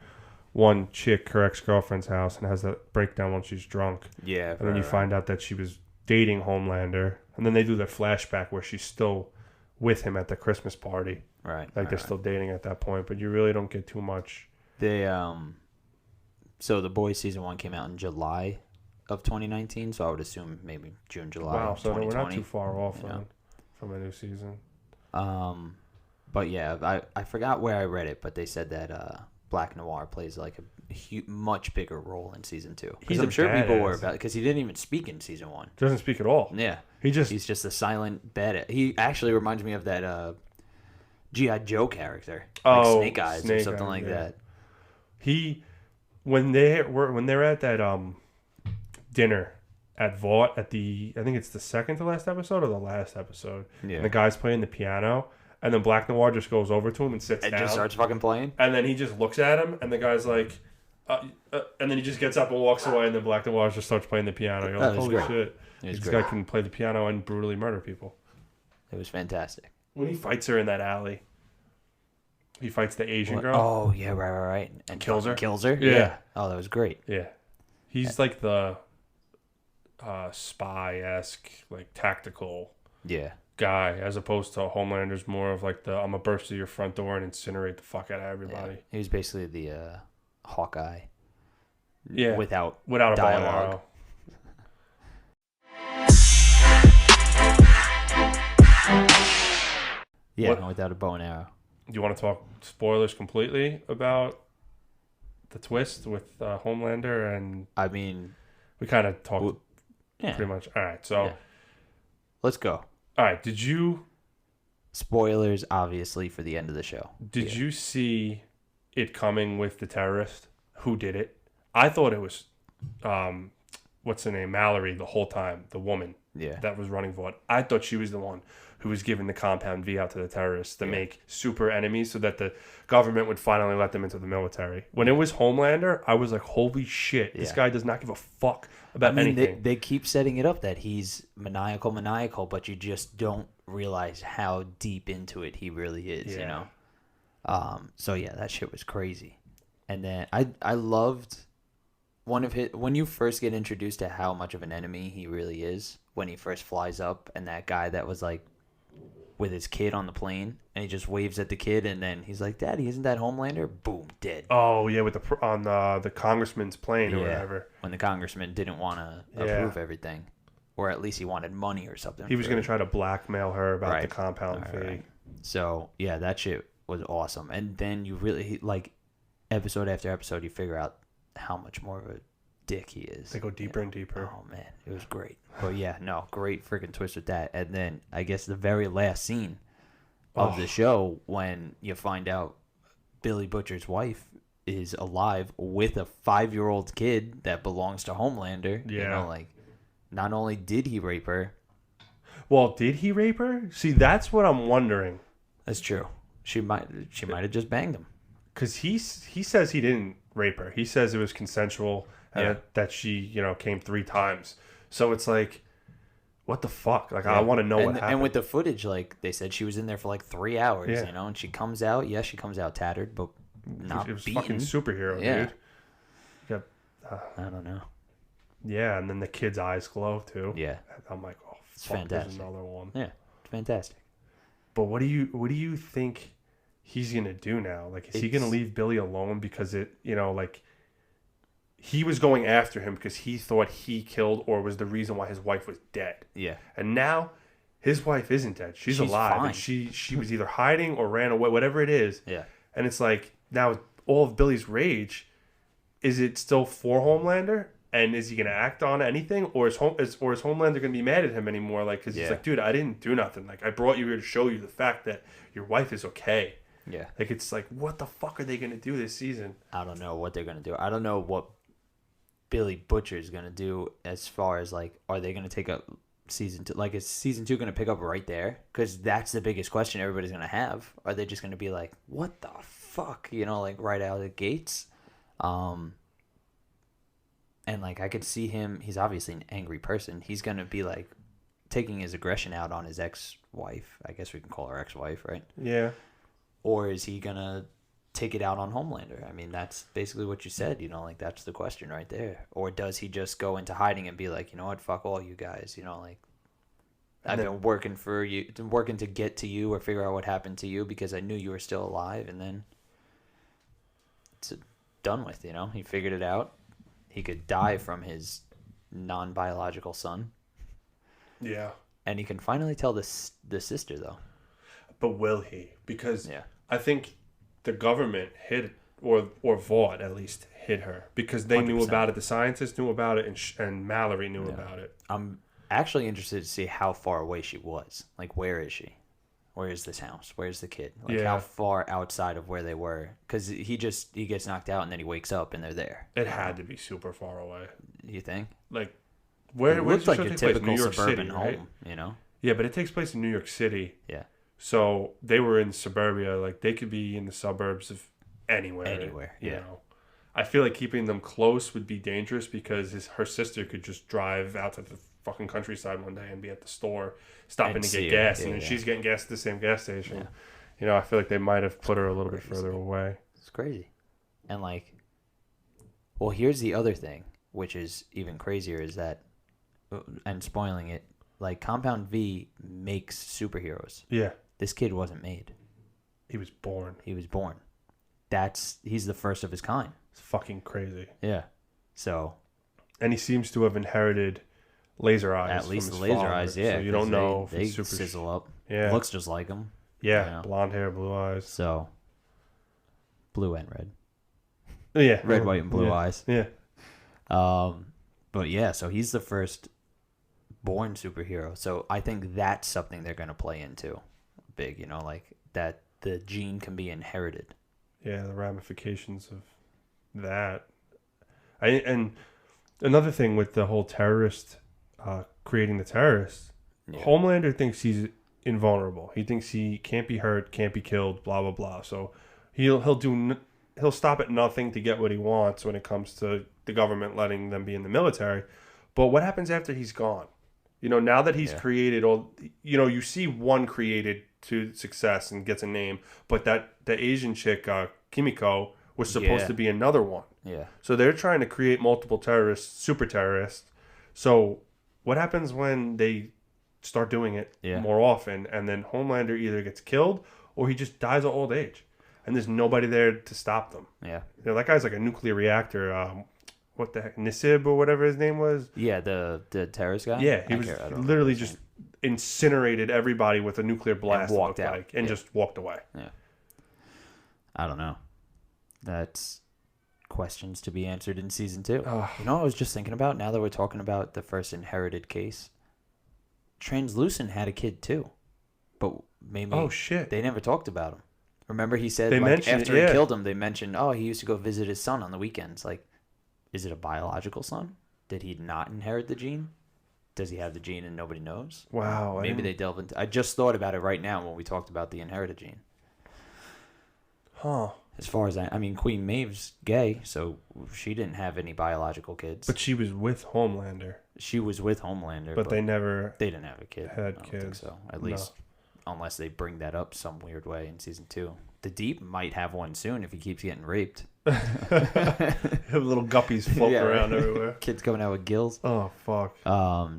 one chick, her ex-girlfriend's house, and has that breakdown when she's drunk. Yeah. And then you find out that she was dating Homelander. And then they do the flashback where she's still with him at the Christmas party. Right. Like they're still dating at that point, but you really don't get too much. They so The Boys season 1 came out in July of 2019, so I would assume maybe June, July. Wow, so we're 2020, not too far off from a new season. But yeah, I forgot where I read it, but they said that Black Noir plays like a much bigger role in season 2. Because I'm sure people were about because he didn't even speak in season 1. Doesn't speak at all. Yeah, he's just a silent bad. He actually reminds me of that G.I. Joe character, like Snake Eyes or something like that. When they're at that dinner at Vought at I think it's the second to last episode or the last episode. Yeah. And the guy's playing the piano, and then Black Noir just goes over to him and sits down. And just starts fucking playing. And then he just looks at him, and the guy's like, and then he just gets up and walks away, and then Black Noir just starts playing the piano. You're like, holy shit. This guy can play the piano and brutally murder people. It was fantastic. When he fights her in that alley. He fights the Asian girl. Oh, yeah, right. And kills her. Yeah. Oh, that was great. Yeah. He's like the spy-esque, like tactical guy, as opposed to Homelander's more of like I'm going to burst through your front door and incinerate the fuck out of everybody. Yeah. He was basically the Hawkeye. Yeah. Without a bow and dialogue. arrow. Yeah, without a bow and arrow. Do you want to talk spoilers completely about the twist with Homelander? And I mean, we kind of talked pretty much. All right, so let's go. All right, did you spoilers obviously for the end of the show? Did you see it coming with the terrorist who did it? I thought it was what's her name, Mallory, the whole time, the woman that was running Vought. I thought she was the one who was giving the Compound V out to the terrorists to make super enemies so that the government would finally let them into the military. When it was Homelander, I was like, holy shit, this guy does not give a fuck about anything. They keep setting it up that he's maniacal, but you just don't realize how deep into it he really is, you know? So yeah, that shit was crazy. And then I loved when you first get introduced to how much of an enemy he really is, when he first flies up and that guy that was like with his kid on the plane, and he just waves at the kid, and then he's like, "Daddy, isn't that Homelander?" Boom, dead. Oh yeah, with the congressman's plane or whatever. When the congressman didn't want to approve everything, or at least he wanted money or something. He was going to try to blackmail her about the compound fee. Right. So yeah, that shit was awesome. And then you really like episode after episode, you figure out how much more of a dick he is. They go deeper and deeper. Oh man, it was great. But yeah, no, great freaking twist with that. And then I guess the very last scene of the show when you find out Billy Butcher's wife is alive with a 5-year-old kid that belongs to Homelander. Yeah. You know, like, not only did he rape her. Well, did he rape her? See, that's what I'm wondering. That's true. She might have just banged him. Because he says he didn't rape her. He says it was consensual and that she, came 3 times. So it's like, what the fuck? Like, I want to know what happened. And with the footage, like, they said she was in there for like 3 hours, and she comes out. Yeah, she comes out tattered, but not it was beaten. Fucking superhero, dude. Yep. I don't know. Yeah, and then the kid's eyes glow, too. Yeah. I'm like, oh, It's fuck, fantastic. there's another one. Yeah, it's fantastic. But what do you think he's gonna do now? Like, is he gonna leave Billy alone because he was going after him because he thought he killed or was the reason why his wife was dead. Yeah. And now his wife isn't dead. She's alive. fine. And she was either hiding or ran away, whatever it is. Yeah. And it's like, now all of Billy's rage, is it still for Homelander? And is he going to act on anything? Or is Homelander going to be mad at him anymore? Like, because he's like, dude, I didn't do nothing. Like, I brought you here to show you the fact that your wife is okay. Yeah. Like, it's like, what the fuck are they going to do this season? I don't know what they're going to do. I don't know what Billy Butcher is going to do as far as, like, are they going to take up season 2? Like, is season 2 going to pick up right there? Because that's the biggest question everybody's going to have. Are they just going to be like, what the fuck? Like, right out of the gates? And, like, I could see him. He's obviously an angry person. He's going to be, like, taking his aggression out on his ex-wife. I guess we can call her ex-wife, right? Yeah. Or is he going to take it out on Homelander? I mean, that's basically what you said, like, that's the question right there. Or does he just go into hiding and be like, you know what, fuck all you guys, like, I've been working for you, working to get to you or figure out what happened to you because I knew you were still alive, and then it's done with, he figured it out. He could die from his non-biological son. Yeah. And he can finally tell the sister, though. But will he? Because I think the government hid, or Vought at least, hid her. Because they 100%. Knew about it. The scientists knew about it, and Mallory knew about it. I'm actually interested to see how far away she was. Like, where is she? Where is this house? Where's the kid? Like, how far outside of where they were? Because he gets knocked out and then he wakes up and they're there. It had to be super far away. You think? Like, where looks like a typical New York suburban City, home, right? Yeah, but it takes place in New York City. Yeah. So they were in suburbia. Like, they could be in the suburbs of anywhere. Anywhere, yeah. I feel like keeping them close would be dangerous because her sister could just drive out to the fucking countryside one day and be at the store stopping to get gas, and then she's getting gas at the same gas station. Yeah. I feel like they might have put her a little bit further away. It's crazy. And, like, well, here's the other thing, which is even crazier, is that, and spoiling it, like, Compound V makes superheroes. Yeah. This kid wasn't made. He was born. He's the first of his kind. It's fucking crazy. Yeah. So. And he seems to have inherited laser eyes. At least from the his laser father. eyes, yeah. So you don't know if they it's super sizzle up. Yeah. Looks just like him. Yeah. Blonde hair, blue eyes. So. Blue and red. Yeah. Red, white, and blue eyes. Yeah. But yeah, so he's the first born superhero. So I think that's something they're going to play into big, like that the gene can be inherited. Yeah, the ramifications of that. And another thing with the whole terrorist, creating the terrorists, Homelander thinks he's invulnerable. He thinks he can't be hurt, can't be killed, blah blah blah. So he'll stop at nothing to get what he wants when it comes to the government letting them be in the military. But what happens after he's gone? Now that he's created all, you see one created to success and gets a name, but the Asian chick, Kimiko, was supposed to be another one. Yeah. So they're trying to create multiple terrorists, super terrorists. So what happens when they start doing it more often, and then Homelander either gets killed or he just dies of old age, and there's nobody there to stop them? Yeah. That guy's like a nuclear reactor. What the heck, Nisib or whatever his name was? Yeah, the terrorist guy? Yeah, he was literally just incinerated everybody with a nuclear blast. And walked out. And just walked away. Yeah. I don't know. That's questions to be answered in season 2. Ugh. You know what I was just thinking about now that we're talking about the first inherited case? Translucent had a kid too, but maybe Oh shit. they never talked about him. Remember he said They like mentioned after it, yeah. he killed him, they mentioned, oh, he used to go visit his son on the weekends. Like, is it a biological son? Did he not inherit the gene? Does he have the gene and nobody knows? Wow. Maybe they delve into. I just thought about it right now when we talked about the inherited gene. Huh. As far as I mean, Queen Maeve's gay, so she didn't have any biological kids. But she was with Homelander. She was with Homelander, But they never they didn't have a kid. had I don't think kids. so. At least, unless they bring that up some weird way in season 2. The Deep might have one soon if he keeps getting raped. Have little guppies floating Yeah, around right. everywhere. Kids coming out with gills. Oh fuck.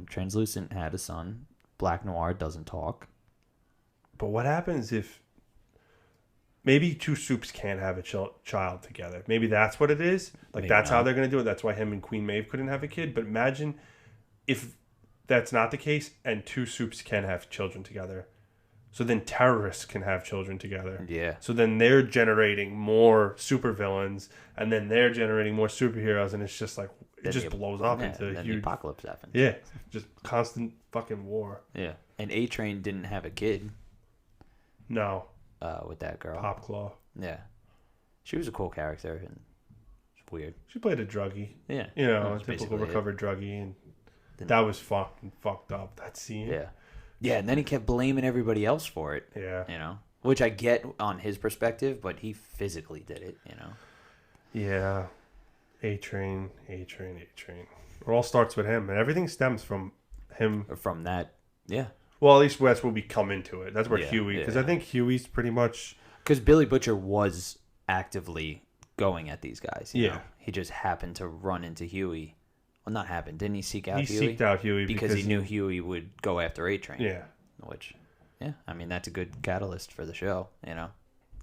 Translucent had a son. Black Noir doesn't talk. But what happens if maybe two soups can't have a child together? Maybe that's what it is. Like Maybe that's how not. they're gonna do it. That's why him and Queen Maeve couldn't have a kid. But imagine if that's not the case and two soups can have children together. So then terrorists can have children together. Yeah. So then they're generating more supervillains, and then they're generating more superheroes, and it's just like it Then just blows up into then a the huge apocalypse happens. Yeah, just constant fucking war. Yeah. And A-Train didn't have a kid No, with that girl. Pop Claw. Yeah. She was a cool character and it's weird. She played a druggie. Yeah. You know, That a was typical basically it. recovered druggie, and Then- that was fucked up. That scene. Yeah. Yeah, and then he kept blaming everybody else for it. Yeah. You know? Which I get on his perspective, but he physically did it, you know? Yeah. A-Train. It all starts with him, and everything stems from him. From that, yeah. Well, at least that's where we come into it. That's where Yeah, Huey, because yeah. I think Huey's pretty much. Because Billy Butcher was actively going at these guys. You Yeah. know? He just happened to run into Huey. Well, not happened. Didn't he seek out He Huey? seeked out Huey because he knew Huey would go after A-Train. Yeah. Which, yeah, I mean, that's a good catalyst for the show, you know?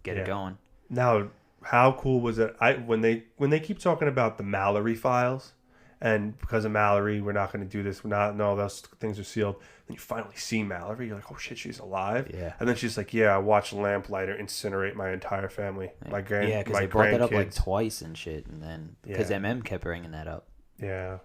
Get Yeah. it going. Now, how cool was it? When they keep talking about the Mallory files, and because of Mallory, we're not going to do this. We're not. No, those things are sealed. Then you finally see Mallory. You're like, oh shit, she's alive. Yeah. And then she's like, yeah, I watched Lamplighter incinerate my entire family. My Yeah, because my they brought that up like grandkids. twice and shit, and then because Yeah. MM kept bringing that up. Yeah.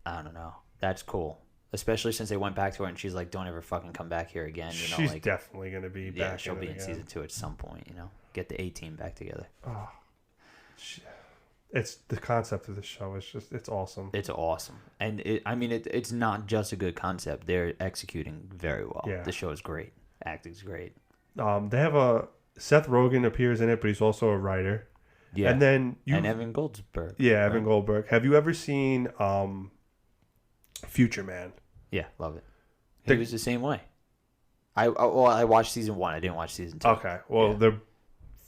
I don't know. That's cool, especially since they went back to her and she's like, "Don't ever fucking come back here again." You know, She's like, definitely going to be back. yeah, she'll in be it in again. season 2 at some point. You know, get the A-Team back together. It's the concept of the show. It's awesome. It's awesome, and it's not just a good concept. They're executing very well. Yeah. The show is great. Acting's great. They have Seth Rogen appears in it, but he's also a writer. Yeah, And then and Evan Goldberg. Yeah, Evan Goldberg. Have you ever seen Future Man? Yeah, love it. He was the same way. I watched season 1. I didn't watch season 2. Okay, well, Yeah. they're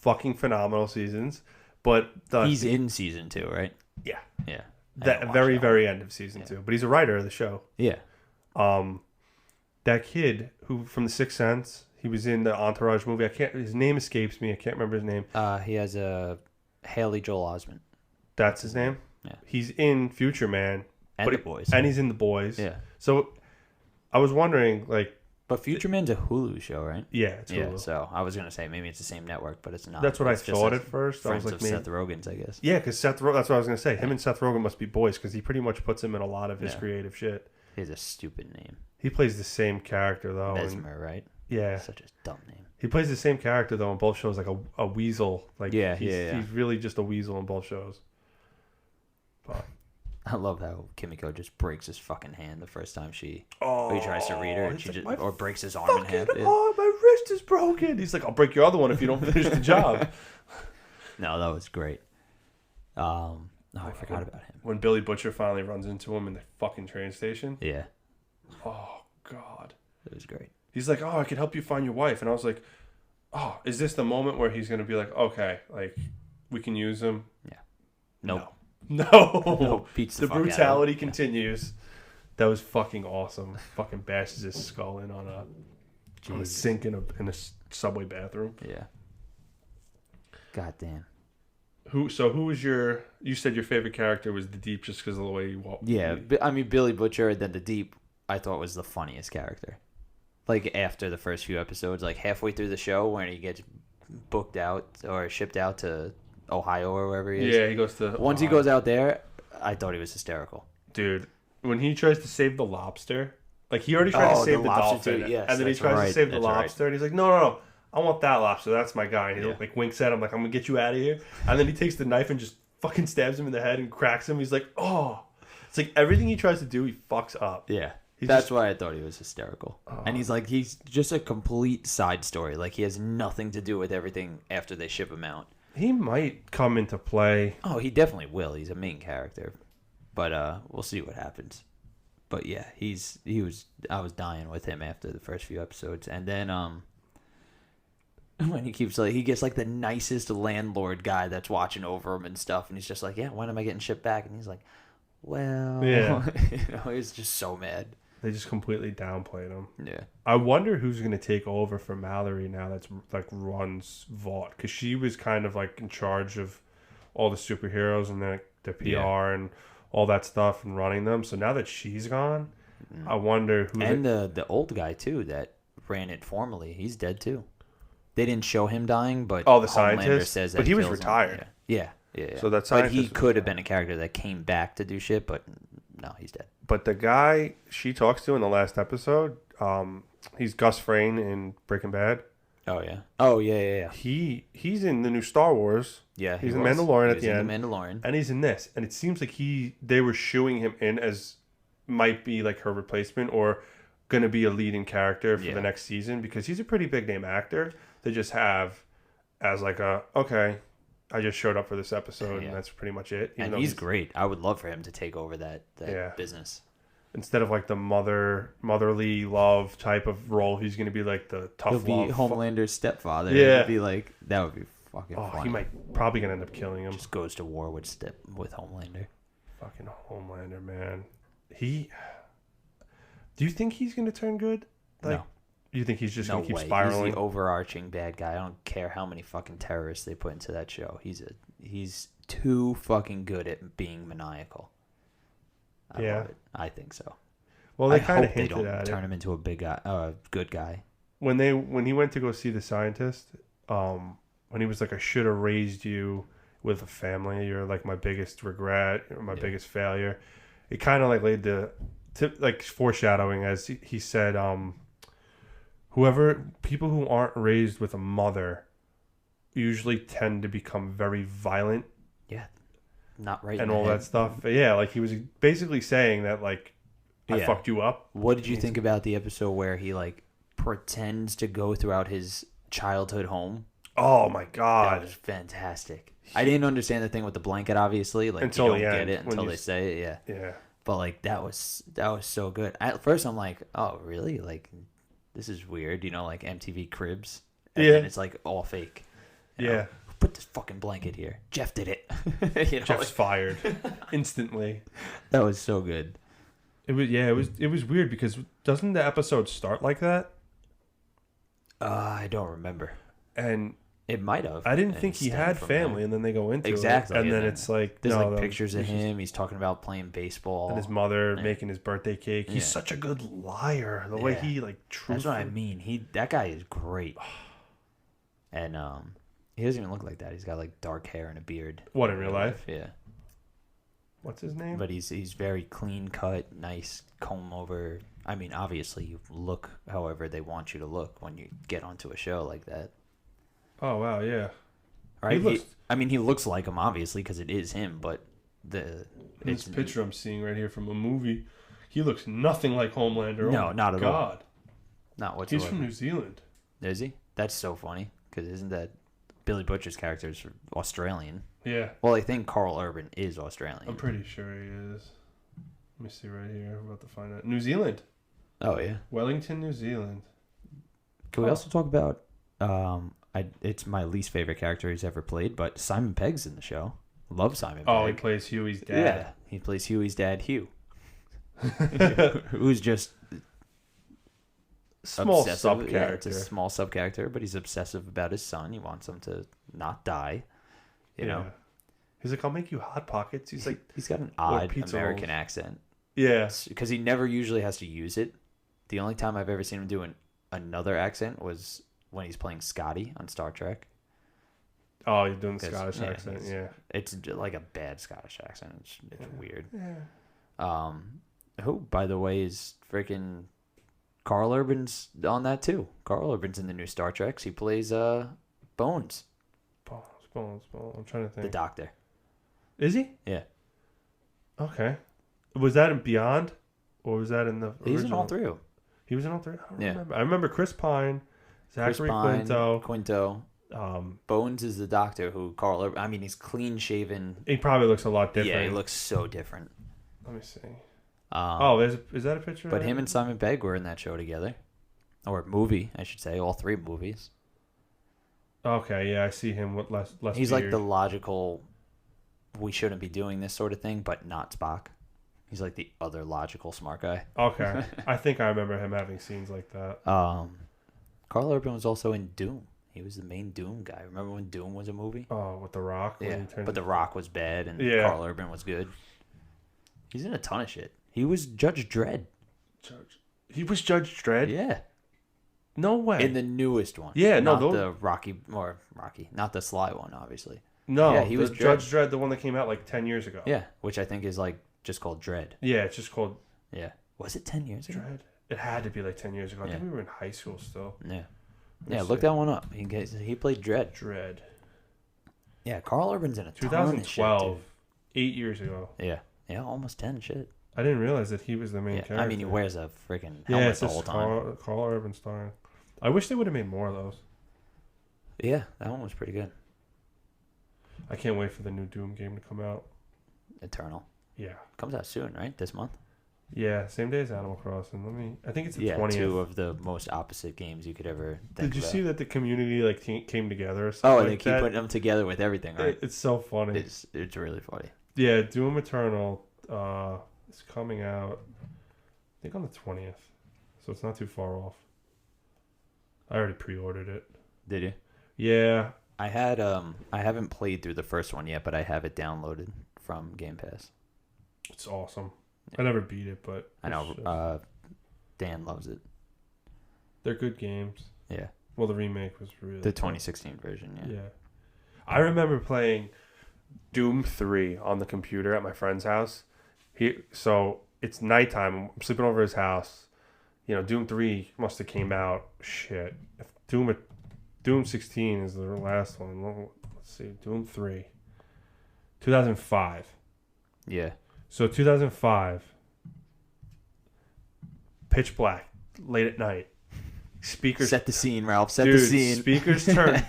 fucking phenomenal seasons, but He's in season 2, right? yeah, Yeah. I the didn't watch very that one. very end of season 2. But he's a writer of the show. Yeah. That kid who from The Sixth Sense, he was in the Entourage movie. His name escapes me. I can't remember his name. He has a Haley Joel Osment. That's his name. Yeah. He's in Future Man And but The Boys. and he's in The Boys. Yeah. So I was wondering, like, But Future Man's a Hulu show, right? yeah, it's Yeah, Hulu. so I was gonna say maybe it's the same network, but it's not. That's what I It's just thought a at first. I was Friends like, of maybe. Seth Rogen's, I guess. Yeah, because that's what I was gonna say. Him and Seth Rogen must be boys because he pretty much puts him in a lot of his Yeah. creative shit. He has a stupid name, He plays the same character though. and- Mesmer, right? yeah, Such a dumb name. he plays the same character though in both shows, like a weasel. Like Yeah, he's yeah. he's really just a weasel in both shows. But I love how Kimiko just breaks his fucking hand the first time he oh, tries to read her, and it's she like, just my or breaks his arm in fucking half. Yeah. arm, my wrist is broken. He's like, I'll break your other one if you don't finish the job. No, that was great. No, I forgot about him. When Billy Butcher finally runs into him in the fucking train station. Yeah, Oh God. it was great. He's like, oh, I can help you find your wife. And I was like, oh, is this the moment where he's going to be like, okay, like, we can use him? Yeah. Nope. No. No, beats the fuck out of him. brutality continues. That was fucking awesome. Fucking bashes his skull in on a Jesus. sink in a subway bathroom. Yeah. God damn. Who was you said your favorite character was the Deep just because of the way he walked. Yeah, I mean Billy Butcher, then the Deep, I thought was the funniest character. Like after the first few episodes, like halfway through the show when he gets booked out or shipped out to Ohio or wherever he is. Yeah, he goes to. Once he goes out there, I thought he was hysterical. Dude, when he tries to save the lobster, like he already tried to save the dolphin, yes, and then he tries to save the lobster, and he's like, no, I want that lobster. That's my guy. And he like winks at him, like, I'm gonna get you out of here. And then he takes the knife and just fucking stabs him in the head and cracks him. He's like, oh, it's like everything he tries to do, he fucks up. Yeah. That's why I thought he was hysterical. And he's just a complete side story. Like, he has nothing to do with everything after they ship him out. He might come into play. Oh, he definitely will. He's a main character. But we'll see what happens. But yeah, I was dying with him after the first few episodes. And then when he gets like the nicest landlord guy that's watching over him and stuff, and he's just like, yeah, when am I getting shipped back? And he's like, well, he's just so mad. They just completely downplayed him. Yeah. I wonder who's going to take over for Mallory now that's like runs Vought, because she was kind of like in charge of all the superheroes and the PR and all that stuff and running them. So now that she's gone, I wonder who. And the old guy too that ran it formerly, he's dead too. They didn't show him dying, but the scientist says that but he was kills him. retired. Yeah. So that but he scientist could have been a character that came back to do shit, but no, he's dead. But the guy she talks to in the last episode, he's Gus Fring in Breaking Bad. Oh yeah. He's in the new Star Wars. Yeah, he's in Mandalorian at the end. The Mandalorian, and he's in this, and it seems like they were shooing him in as might be like her replacement or going to be a leading character for the next season, because he's a pretty big name actor. They just have as like I just showed up for this episode, and that's pretty much it. And he's great. I would love for him to take over that business. Instead of like the motherly love type of role, he's going to be like the tough He'll love. be Homelander's stepfather. Yeah. It'd be like, that would be fucking funny. He might probably going to end up killing him. Just goes to war with Homelander. Fucking Homelander, man. Do you think he's going to turn good? Like, no. You think he's just going to keep spiraling? He's the overarching bad guy. I don't care how many fucking terrorists they put into that show. He's too fucking good at being maniacal. I love it. I think so. Well, they kind of hinted at it. Turn him into a big guy, good guy. When he went to go see the scientist, when he was like, I should have raised you with a family. You're like my biggest regret, or my biggest failure. It kind of like laid the like foreshadowing, as he said, people who aren't raised with a mother usually tend to become very violent. Yeah. Not right. And all that stuff. Yeah, like he was basically saying that, like, I fucked you up. What did you think about the episode where he like pretends to go throughout his childhood home? Oh my god. That was fantastic. I didn't understand the thing with the blanket, obviously. Like, until you don't the get it until they say it. Yeah. But like that was so good. At first I'm like, oh really? Like, this is weird, like MTV Cribs. And then it's like all fake. Yeah. Who put this fucking blanket here? Jeff did it. Jeff's fired instantly. That was so good. It was weird, because doesn't the episode start like that? I don't remember. And it might have. I didn't think he had family, and then they go into it. And then it's like there's like pictures of him. He's talking about playing baseball. And his mother making his birthday cake. He's such a good liar. The way he like truthful. That's what I mean. That guy is great. And he doesn't even look like that. He's got like dark hair and a beard. What, in real life? Yeah. What's his name? But he's very clean cut, nice comb over. I mean, obviously you look however they want you to look when you get onto a show like that. Oh wow, yeah. Right. He looks like him, obviously, because it is him. But this picture I'm seeing right here from a movie, he looks nothing like Homelander. No, not at all. God, not whatsoever. He's from New Zealand. Is he? That's so funny, because isn't that Billy Butcher's character is Australian? Yeah. Well, I think Carl Urban is Australian. I'm pretty sure he is. Let me see right here. I'm about to find out. New Zealand. Oh yeah. Wellington, New Zealand. Can we also talk about? It's my least favorite character he's ever played, but Simon Pegg's in the show. Love Simon Pegg. Oh, he plays Huey's dad. Yeah, he plays Huey's dad, Hugh. Who's just small sub character. Yeah, it's a small sub character, but he's obsessive about his son. He wants him to not die. You know. He's like, I'll make you Hot Pockets. He's like, he's got an odd American accent. Yeah, because he never usually has to use it. The only time I've ever seen him do another accent was when he's playing Scotty on Star Trek. Oh, you're doing the 'Cause, Scottish accent, yeah. It's like a bad Scottish accent. It's weird. Yeah. Who, by the way, is freaking Carl Urban's on that too. Carl Urban's in the new Star Trek. He plays Bones, Bones. I'm trying to think. the Doctor. Is he? Yeah. Okay. Was that in Beyond? Or was that in the original? He's in all three of them. He was in all three? I don't remember. I remember Chris Pine, Zachary Quinto. Bones is the Doctor who Carl Urban... I mean, he's clean shaven. He probably looks a lot different. Yeah, he looks so different. Let me see. Is that a picture? But him and Simon Pegg were in that show together. Or movie, I should say. All three movies. Okay, yeah, I see him with less He's beard. like the logical, we shouldn't be doing this sort of thing, but not Spock. He's like the other logical smart guy. Okay. I think I remember him having scenes like that. Carl Urban was also in Doom. He was the main Doom guy. Remember when Doom was a movie? Oh, with The Rock? Yeah, but The Rock was bad and Carl Urban was good. He's in a ton of shit. He was Judge Dredd. He was Judge Dredd? Yeah. No way. In the newest one. Yeah, not the Rocky, not the Sly one, obviously. No, yeah, he was Judge Dredd, the one that came out like 10 years ago. Yeah, which I think is like just called Dredd. Yeah, it's just called... Yeah. Was it 10 years ago? Dredd? It had to be like 10 years ago. I think we were in high school still. Yeah. Yeah, look that one up. He played Dredd. Dredd. Yeah, Carl Urban's in a 2012. ton of shit, 8 years ago. Yeah. Yeah, almost 10 shit. I didn't realize that he was the main character. I mean, he wears a freaking helmet the whole time. Carl Urban star. I wish they would have made more of those. Yeah, that one was pretty good. I can't wait for the new Doom game to come out. Eternal. Yeah. Comes out soon, right? This month? Yeah, same day as Animal Crossing. I think it's the 20th. Two of the most opposite games you could ever think Did you about. see that the community came together or something? They keep putting them together with everything, right? It's so funny. It's really funny. Yeah, Doom Eternal is coming out, I think on the 20th. So it's not too far off. I already pre-ordered it. Did you? Yeah. I haven't played through the first one yet, but I have it downloaded from Game Pass. It's awesome. I never beat it, but I know Dan loves it. They're good games. Yeah. Well, the remake was really the 2016 version. Yeah. I remember playing Doom 3 on the computer at my friend's house. So it's nighttime. I'm sleeping over his house. Doom 3 must have came out. Shit. If Doom 16 is the last one. Let's see. Doom 3. 2005. Yeah. So 2005. Pitch black. Late at night. Speakers. Set the scene, Ralph. Set the scene. Speakers turn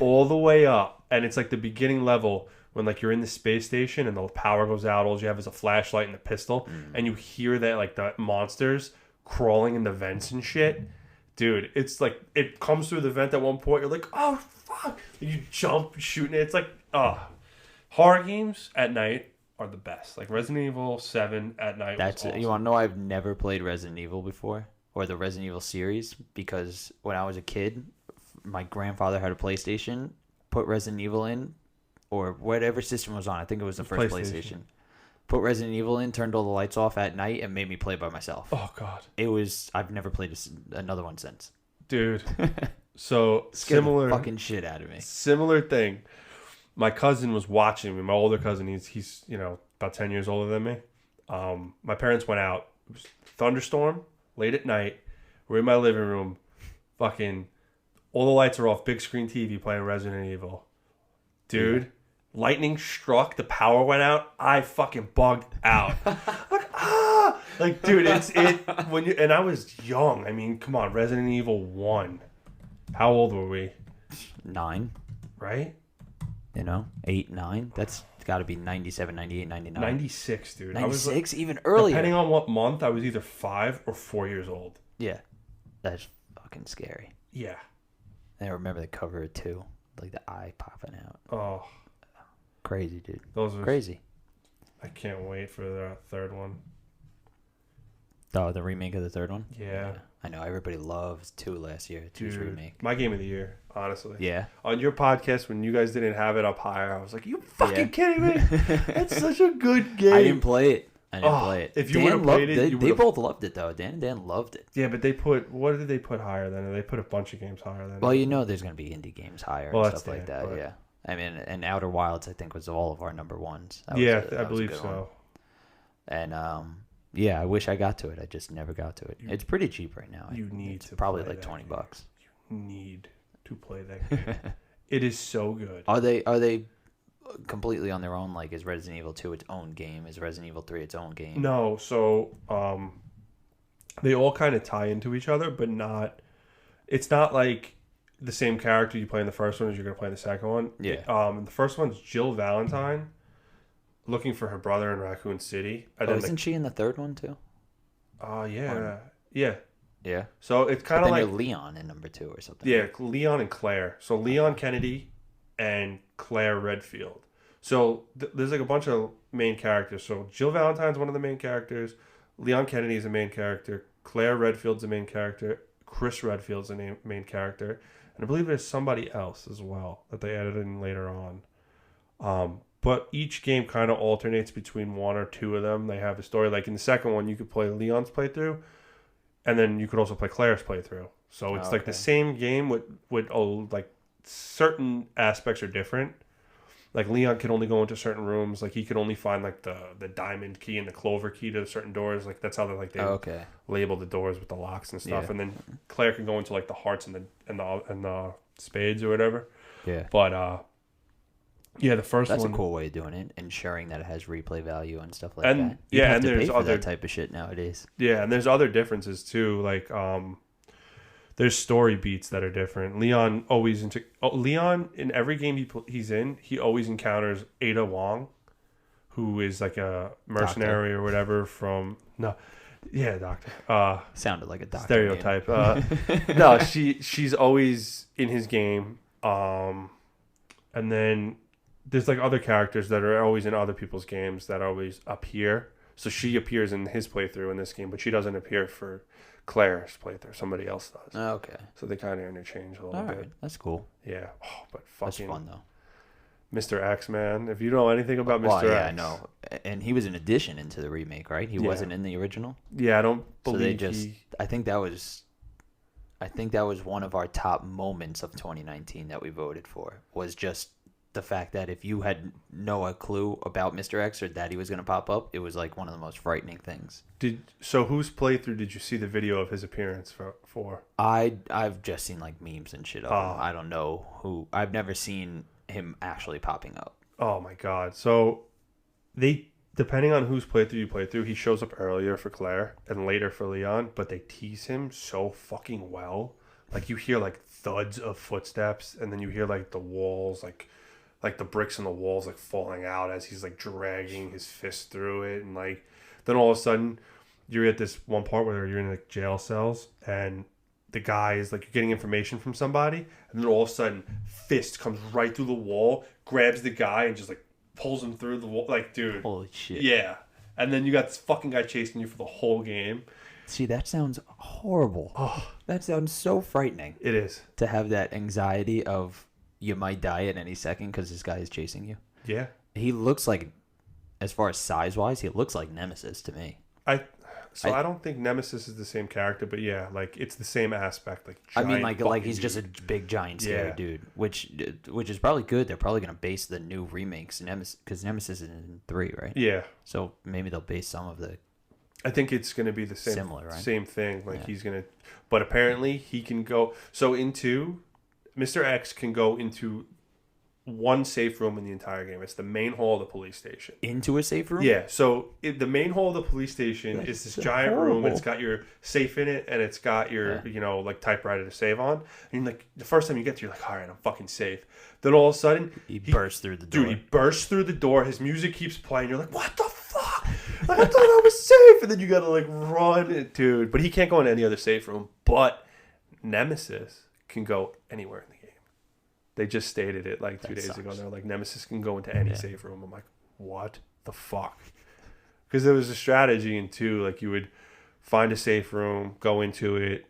all the way up. And it's like the beginning level when like you're in the space station and the power goes out. All you have is a flashlight and a pistol. And you hear that like the monsters crawling in the vents and shit. Dude, it's like it comes through the vent at one point. You're like, oh, fuck. You jump shooting it. It's like, horror games at night are the best. Like Resident Evil 7 at night was awesome. You want to know I've never played Resident Evil before? Or the Resident Evil series? Because when I was a kid, my grandfather had a PlayStation, put Resident Evil in, or whatever system was on. I think it was the first PlayStation. Put Resident Evil in, turned all the lights off at night, and made me play by myself. Oh, God. I've never played another one since. Dude. So, Scared the fucking shit out of me. Similar thing. My cousin was watching me. My older cousin, he's about 10 years older than me. My parents went out. It was thunderstorm, late at night. We're in my living room. Fucking, all the lights are off. Big screen TV playing Resident Evil. Dude. Yeah. Lightning struck, the power went out. I fucking bugged out. Like, dude, and I was young. I mean, come on, Resident Evil 1. How old were we? 9. Right? 8, 9. That's got to be 97, 98, 99. 96, dude. 96, even earlier. Depending on what month, I was either 5 or 4 years old. Yeah. That's fucking scary. Yeah. And I remember the cover too. Like the eye popping out. Oh. Crazy, dude. Those are crazy. I can't wait for the third one. Oh, the remake of the third one? Yeah. I know everybody loves 2 last year. 2's remake. My game of the year, honestly. Yeah. On your podcast, when you guys didn't have it up higher, I was like, you fucking kidding me? That's such a good game. I didn't play it. If you would have played it, they both loved it, though. Dan and Dan loved it. Yeah, but what did they put higher than? They put a bunch of games higher than. Well, there's going to be indie games higher and stuff like that, yeah. I mean, and Outer Wilds, I think, was all of our number ones. That Yeah, was a I good believe one. so. And yeah, I wish I got to it. I just never got to it. It's pretty cheap right now. You need it's to probably play like that $20. You need to play that game. It is so good. Are they completely on their own? Like, is Resident Evil 2 its own game? Is Resident Evil 3 its own game? No, so they all kind of tie into each other, but not. It's not like the same character you play in the first one as you're going to play in the second one. Yeah. The first one's Jill Valentine looking for her brother in Raccoon City. And then isn't she in the third one too? Yeah. Yeah. Yeah. So it's kind But of then like you're Leon in number 2 or something. Yeah, Leon and Claire. So Leon Kennedy and Claire Redfield. So there's like a bunch of main characters. So Jill Valentine's one of the main characters. Leon Kennedy is a main character. Claire Redfield's a main character. Chris Redfield's a main character. And I believe there's somebody else as well that they added in later on. But each game kind of alternates between one or two of them. They have a story. Like in the second one, you could play Leon's playthrough. And then you could also play Claire's playthrough. So it's like the same game with like certain aspects are different. Like Leon can only go into certain rooms. Like he could only find like the diamond key and the clover key to certain doors. Like that's how they label the doors with the locks and stuff. Yeah. And then Claire can go into like the hearts and the spades or whatever. Yeah. But yeah, the first That's one. a cool way of doing it, ensuring that it has replay value and stuff like And- that. You yeah, have and to pay there's for other- that type of shit nowadays. Yeah, and there's other differences too. Like there's story beats that are different. Leon in every game he's in, he always encounters Ada Wong, who is like a mercenary or whatever from doctor. Sounded like a doctor. Stereotype. No, she's always in his game. And then there's like other characters that are always in other people's games that always appear. So she appears in his playthrough in this game, but she doesn't appear for Claire's playthrough. Somebody else does. Okay. So they kind of interchange a little All bit. right. That's cool. Yeah. Oh, but That's fucking fun though. Mr. X, man. If you know anything about Mr. Well, yeah, X. I know. And he was an addition into the remake, right? He wasn't in the original. Yeah, I don't So believe they just. I think that was one of our top moments of 2019 that we voted for. Was just the fact that if you had no clue about Mr. X or that he was going to pop up, it was like one of the most frightening things. So whose playthrough did you see the video of his appearance for? I've just seen like memes and shit of him. I don't know who. I've never seen him actually popping up. Oh my god. So depending on whose playthrough you play through, he shows up earlier for Claire and later for Leon, but they tease him so fucking well. Like you hear like thuds of footsteps and then you hear like the walls like the bricks in the walls like falling out as he's like dragging his fist through it, and like then all of a sudden you're at this one part where you're in like jail cells and the guy is like, you're getting information from somebody, and then all of a sudden fist comes right through the wall, grabs the guy and just like pulls him through the wall. Like, dude, Holy shit. yeah. And then you got this fucking guy chasing you for the whole game. See, that sounds horrible. That sounds so frightening. It is. To have that anxiety of you might die at any second because this guy is chasing you. Yeah. He looks like, as far as size-wise, he looks like Nemesis to me. I don't think Nemesis is the same character, but yeah, like it's the same aspect. Like I mean, giant like he's dude. just a big, giant, scary dude, which is probably good. They're probably gonna base the new remakes Nemesis, because Nemesis is in 3, right? Yeah. So maybe they'll base some of the. I think it's gonna be the same, Similar, right? same thing. Like he's gonna, but apparently he can go. So into Mr. X can go into one safe room in the entire game. It's the main hall of the police station. Into a safe room? Yeah, so the main hall of the police station is this giant room, and it's got your safe in it, and it's got your, like typewriter to save on. And like the first time you get to, you're like, all right, I'm fucking safe. Then all of a sudden, He bursts through the door. Dude, he bursts through the door. His music keeps playing. You're like, what the fuck? Like, I thought I was safe. And then you gotta like run, dude. But he can't go in any other safe room. But Nemesis can go anywhere in the game. They just stated it like 2 days ago. They're like, Nemesis can go into any safe room. I'm like, what the fuck? Because there was a strategy in 2. Like, you would find a safe room, go into it,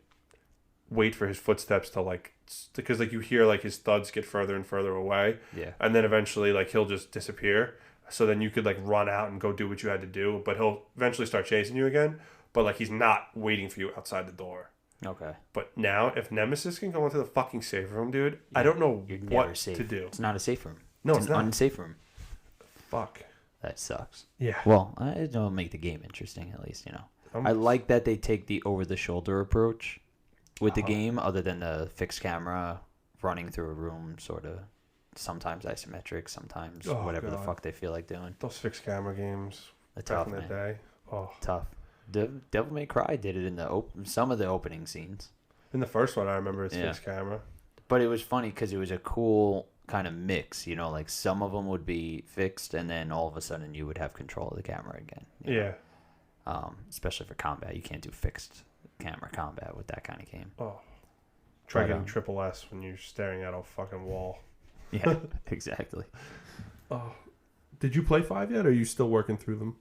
wait for his footsteps to like, because like you hear like his thuds get further and further away. Yeah. And then eventually like he'll just disappear. So then you could like run out and go do what you had to do. But he'll eventually start chasing you again. But like he's not waiting for you outside the door. Okay. But now, if Nemesis can go into the fucking safe room, dude, I don't know You're what never safe. to do. It's not a safe room. No, It's it's an not. unsafe room. Fuck. That sucks. Yeah. Well, it'll make the game interesting at least, you know. I like that they take the over-the-shoulder approach with the game, other than the fixed camera running through a room, sort of. Sometimes isometric, sometimes whatever the fuck they feel like doing. Those fixed camera games back tough, in the man. day. Oh. Tough. Devil May Cry did it in the some of the opening scenes. In the first one, I remember it's fixed camera. But it was funny because it was a cool kind of mix, you know, like some of them would be fixed and then all of a sudden you would have control of the camera again. Yeah. Especially for combat. You can't do fixed camera combat with that kind of game. Oh. Try getting triple S when you're staring at a fucking wall. Yeah, exactly. Oh. Did you play 5 yet, or are you still working through them?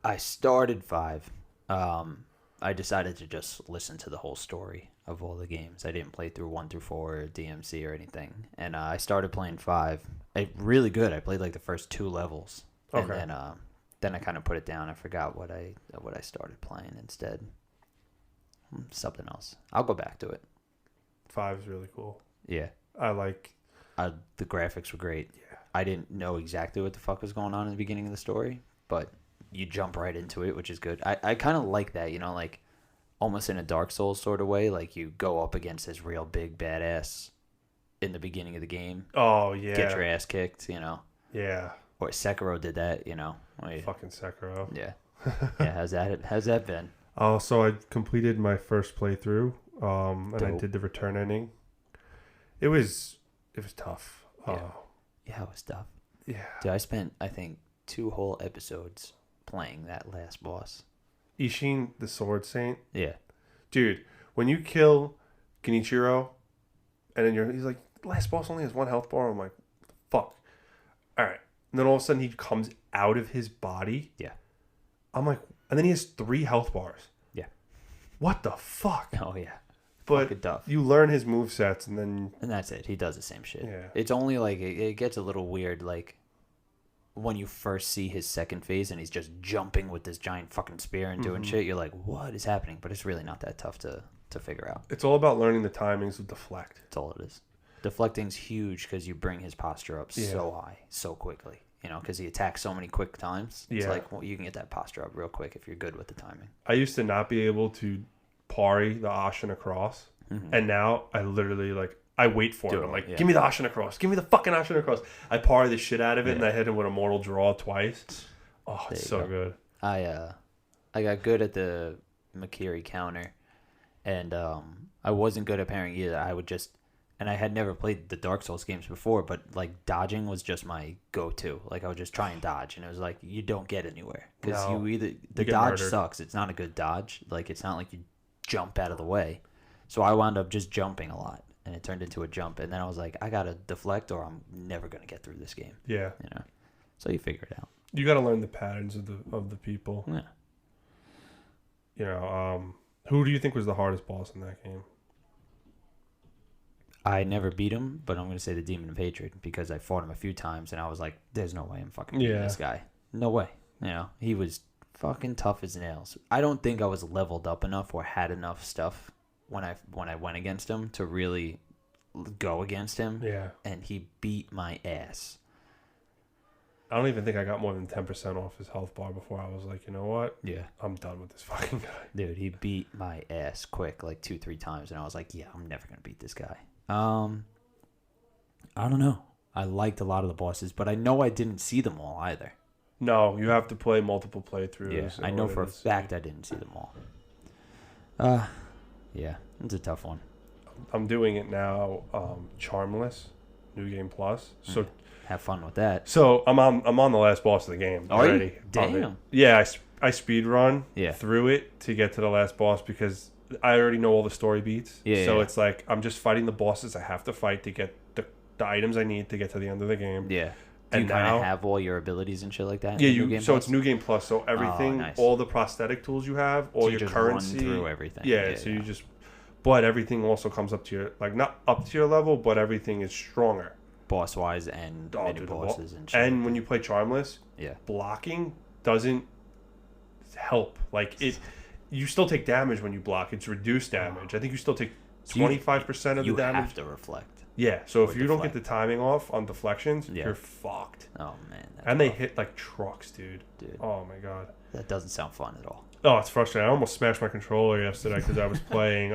I started 5. I decided to just listen to the whole story of all the games. I didn't play through 1 through 4 or DMC or anything. And I started playing 5. Really good. I played like the first 2 levels. Okay. And then I kind of put it down. I forgot what I started playing instead. Something else. I'll go back to it. 5 is really cool. Yeah. I like... the graphics were great. Yeah. I didn't know exactly what the fuck was going on in the beginning of the story, but you jump right into it, which is good. I kind of like that, you know, like almost in a Dark Souls sort of way. Like you go up against this real big badass in the beginning of the game. Oh, yeah. Get your ass kicked, you know. Yeah. Or Sekiro did that, you know. Fucking Sekiro. Yeah. Yeah, how's that been? Oh, so I completed my first playthrough, and I Dope. did the return ending. It was tough. Yeah, it was tough. Yeah. Dude, I spent, I think, 2 whole episodes playing that last boss. Ishin, the Sword Saint. Yeah. Dude, when you kill Genichiro, and then he's like, the last boss only has 1 health bar. I'm like, fuck. All right. And then all of a sudden he comes out of his body. Yeah. I'm like, and then he has 3 health bars. Yeah. What the fuck? Oh, yeah. But Fucking tough. you learn his movesets, and then... And that's it. He does the same shit. Yeah. It's only like, it gets a little weird, like, when you first see his second phase and he's just jumping with this giant fucking spear and doing shit, you're like, what is happening? But it's really not that tough to figure out. It's all about learning the timings of deflect. That's all it is. Deflecting's huge because you bring his posture up so high, so quickly. You know, because he attacks so many quick times. It's like, well, you can get that posture up real quick if you're good with the timing. I used to not be able to parry the Ashen across. And now I literally, like, I wait for it. I'm like, give me the Ashen across. Give me the fucking Ashen across. I parry the shit out of it, and I hit him with a mortal draw twice. Oh, it's so good. I got good at the Makiri counter, and I wasn't good at parrying either. I would just... And I had never played the Dark Souls games before, but, like, dodging was just my go-to. Like, I would just try and dodge, and it was like, you don't get anywhere. Because No. the dodge sucks. It's not a good dodge. Like, it's not like you jump out of the way. So I wound up just jumping a lot, and it turned into a jump. And then I was like, I got to deflect, or I'm never going to get through this game. Yeah. You know? So you figure it out. You got to learn the patterns of the people. Yeah. You know, who do you think was the hardest boss in that game? I never beat him, but I'm going to say the Demon of Hatred because I fought him a few times, and I was like, there's no way I'm fucking beating this guy. No way. You know, he was fucking tough as nails. I don't think I was leveled up enough or had enough stuff when I went against him to really go against him. Yeah. And he beat my ass. I don't even think I got more than 10% off his health bar before I was like, you know what? Yeah. I'm done with this fucking guy. Dude, he beat my ass quick, like 2-3 times, and I was like, yeah, I'm never going to beat this guy. I don't know. I liked a lot of the bosses, but I know I didn't see them all either. No, you have to play multiple playthroughs. Yeah, I know for a fact I didn't see them all. Yeah, it's a tough one. I'm doing it now, Charmless, New Game Plus. So have fun with that. So I'm on the last boss of the game already. Damn. Yeah, I speed run Yeah. through it to get to the last boss because I already know all the story beats. Yeah, So yeah. it's like I'm just fighting the bosses I have to fight to get the items I need to get to the end of the game. Yeah. Do you And kind now- of have all your abilities and shit like that? in Yeah, the New Game so Plus? it's New Game Plus. So everything, nice. all the prosthetic tools you have, all So you your just currency, run through everything. Yeah, Yeah, so yeah. you just, but everything also comes up to your, like not up to your level, but everything is stronger. boss wise and Oh, mini dude, bosses and shit. And when you play Charmless, Yeah. blocking doesn't help. Like it, you still take damage when you block. It's reduced damage. I think you still take 25% of the you damage. have to reflect. Yeah, so if Or you don't get deflect. the timing off on deflections, Yeah. you're fucked. Oh man. That's And they rough. hit like trucks, dude. Oh my god. That doesn't sound fun at all. Oh, it's frustrating. I almost smashed my controller yesterday because I was playing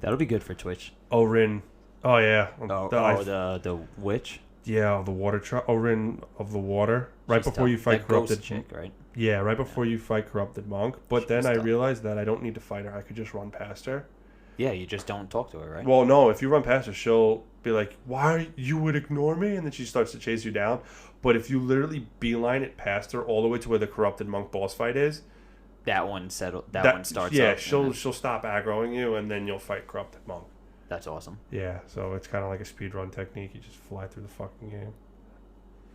That'll be good for Twitch. Orin. Oh yeah. The witch. Yeah, the water truck. Orin of the water. Right She's before tough. you fight That corrupted ghost chick, right? Yeah, right before you fight corrupted monk. But then She's I tough. realized that I don't need to fight her. I could just run past her. Yeah, you just don't talk to her, right? Well, no, if you run past her, she'll be like, "Why you would ignore me?" And then she starts to chase you down. But if you literally beeline it past her all the way to where the corrupted monk boss fight is, that one starts. Yeah, up, she'll stop aggroing you, and then you'll fight corrupted monk. That's awesome. Yeah, so it's kind of like a speedrun technique. You just fly through the fucking game.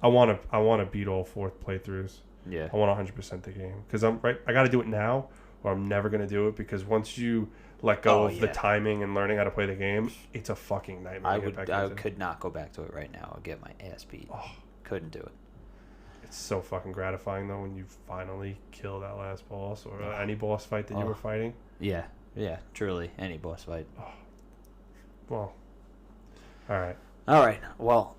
I want to beat all 4 playthroughs. Yeah. I want 100% the game because I got to do it now, or I'm never gonna do it because once you let go of the timing and learning how to play the game, it's a fucking nightmare. I could not go back to it right now. I'd get my ass beat. Oh. Couldn't do it. It's so fucking gratifying though when you finally kill that last boss or any boss fight that you were fighting. Yeah, truly, any boss fight. Well, all right. Well,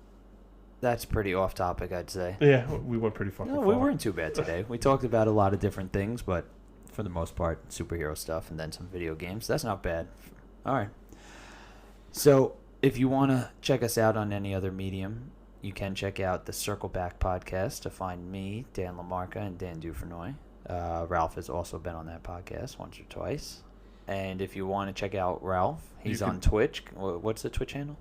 that's pretty off topic, I'd say. Yeah, we went pretty fucking. No, we weren't too bad today. We talked about a lot of different things, but for the most part, superhero stuff and then some video games. That's not bad. All right. So, if you want to check us out on any other medium, you can check out the Circle Back podcast to find me, Dan LaMarca, and Dan Dufresnoy. Ralph has also been on that podcast once or twice. And if you want to check out Ralph, he's on Twitch. What's the Twitch handle?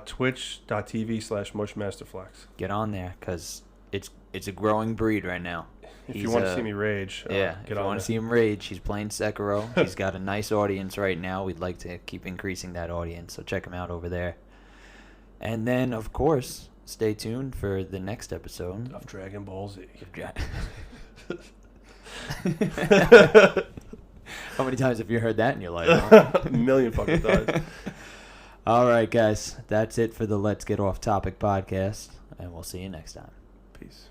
Twitch.tv/MushMasterFlex. Get on there because it's a growing breed right now. If you want to see me rage, if you want to see him rage, he's playing Sekiro. He's got a nice audience right now. We'd like to keep increasing that audience, so check him out over there. And then, of course, stay tuned for the next episode of Dragon Ball Z. How many times have you heard that in your life? A million fucking times. All right, guys. That's it for the Let's Get Off Topic podcast, and we'll see you next time. Peace.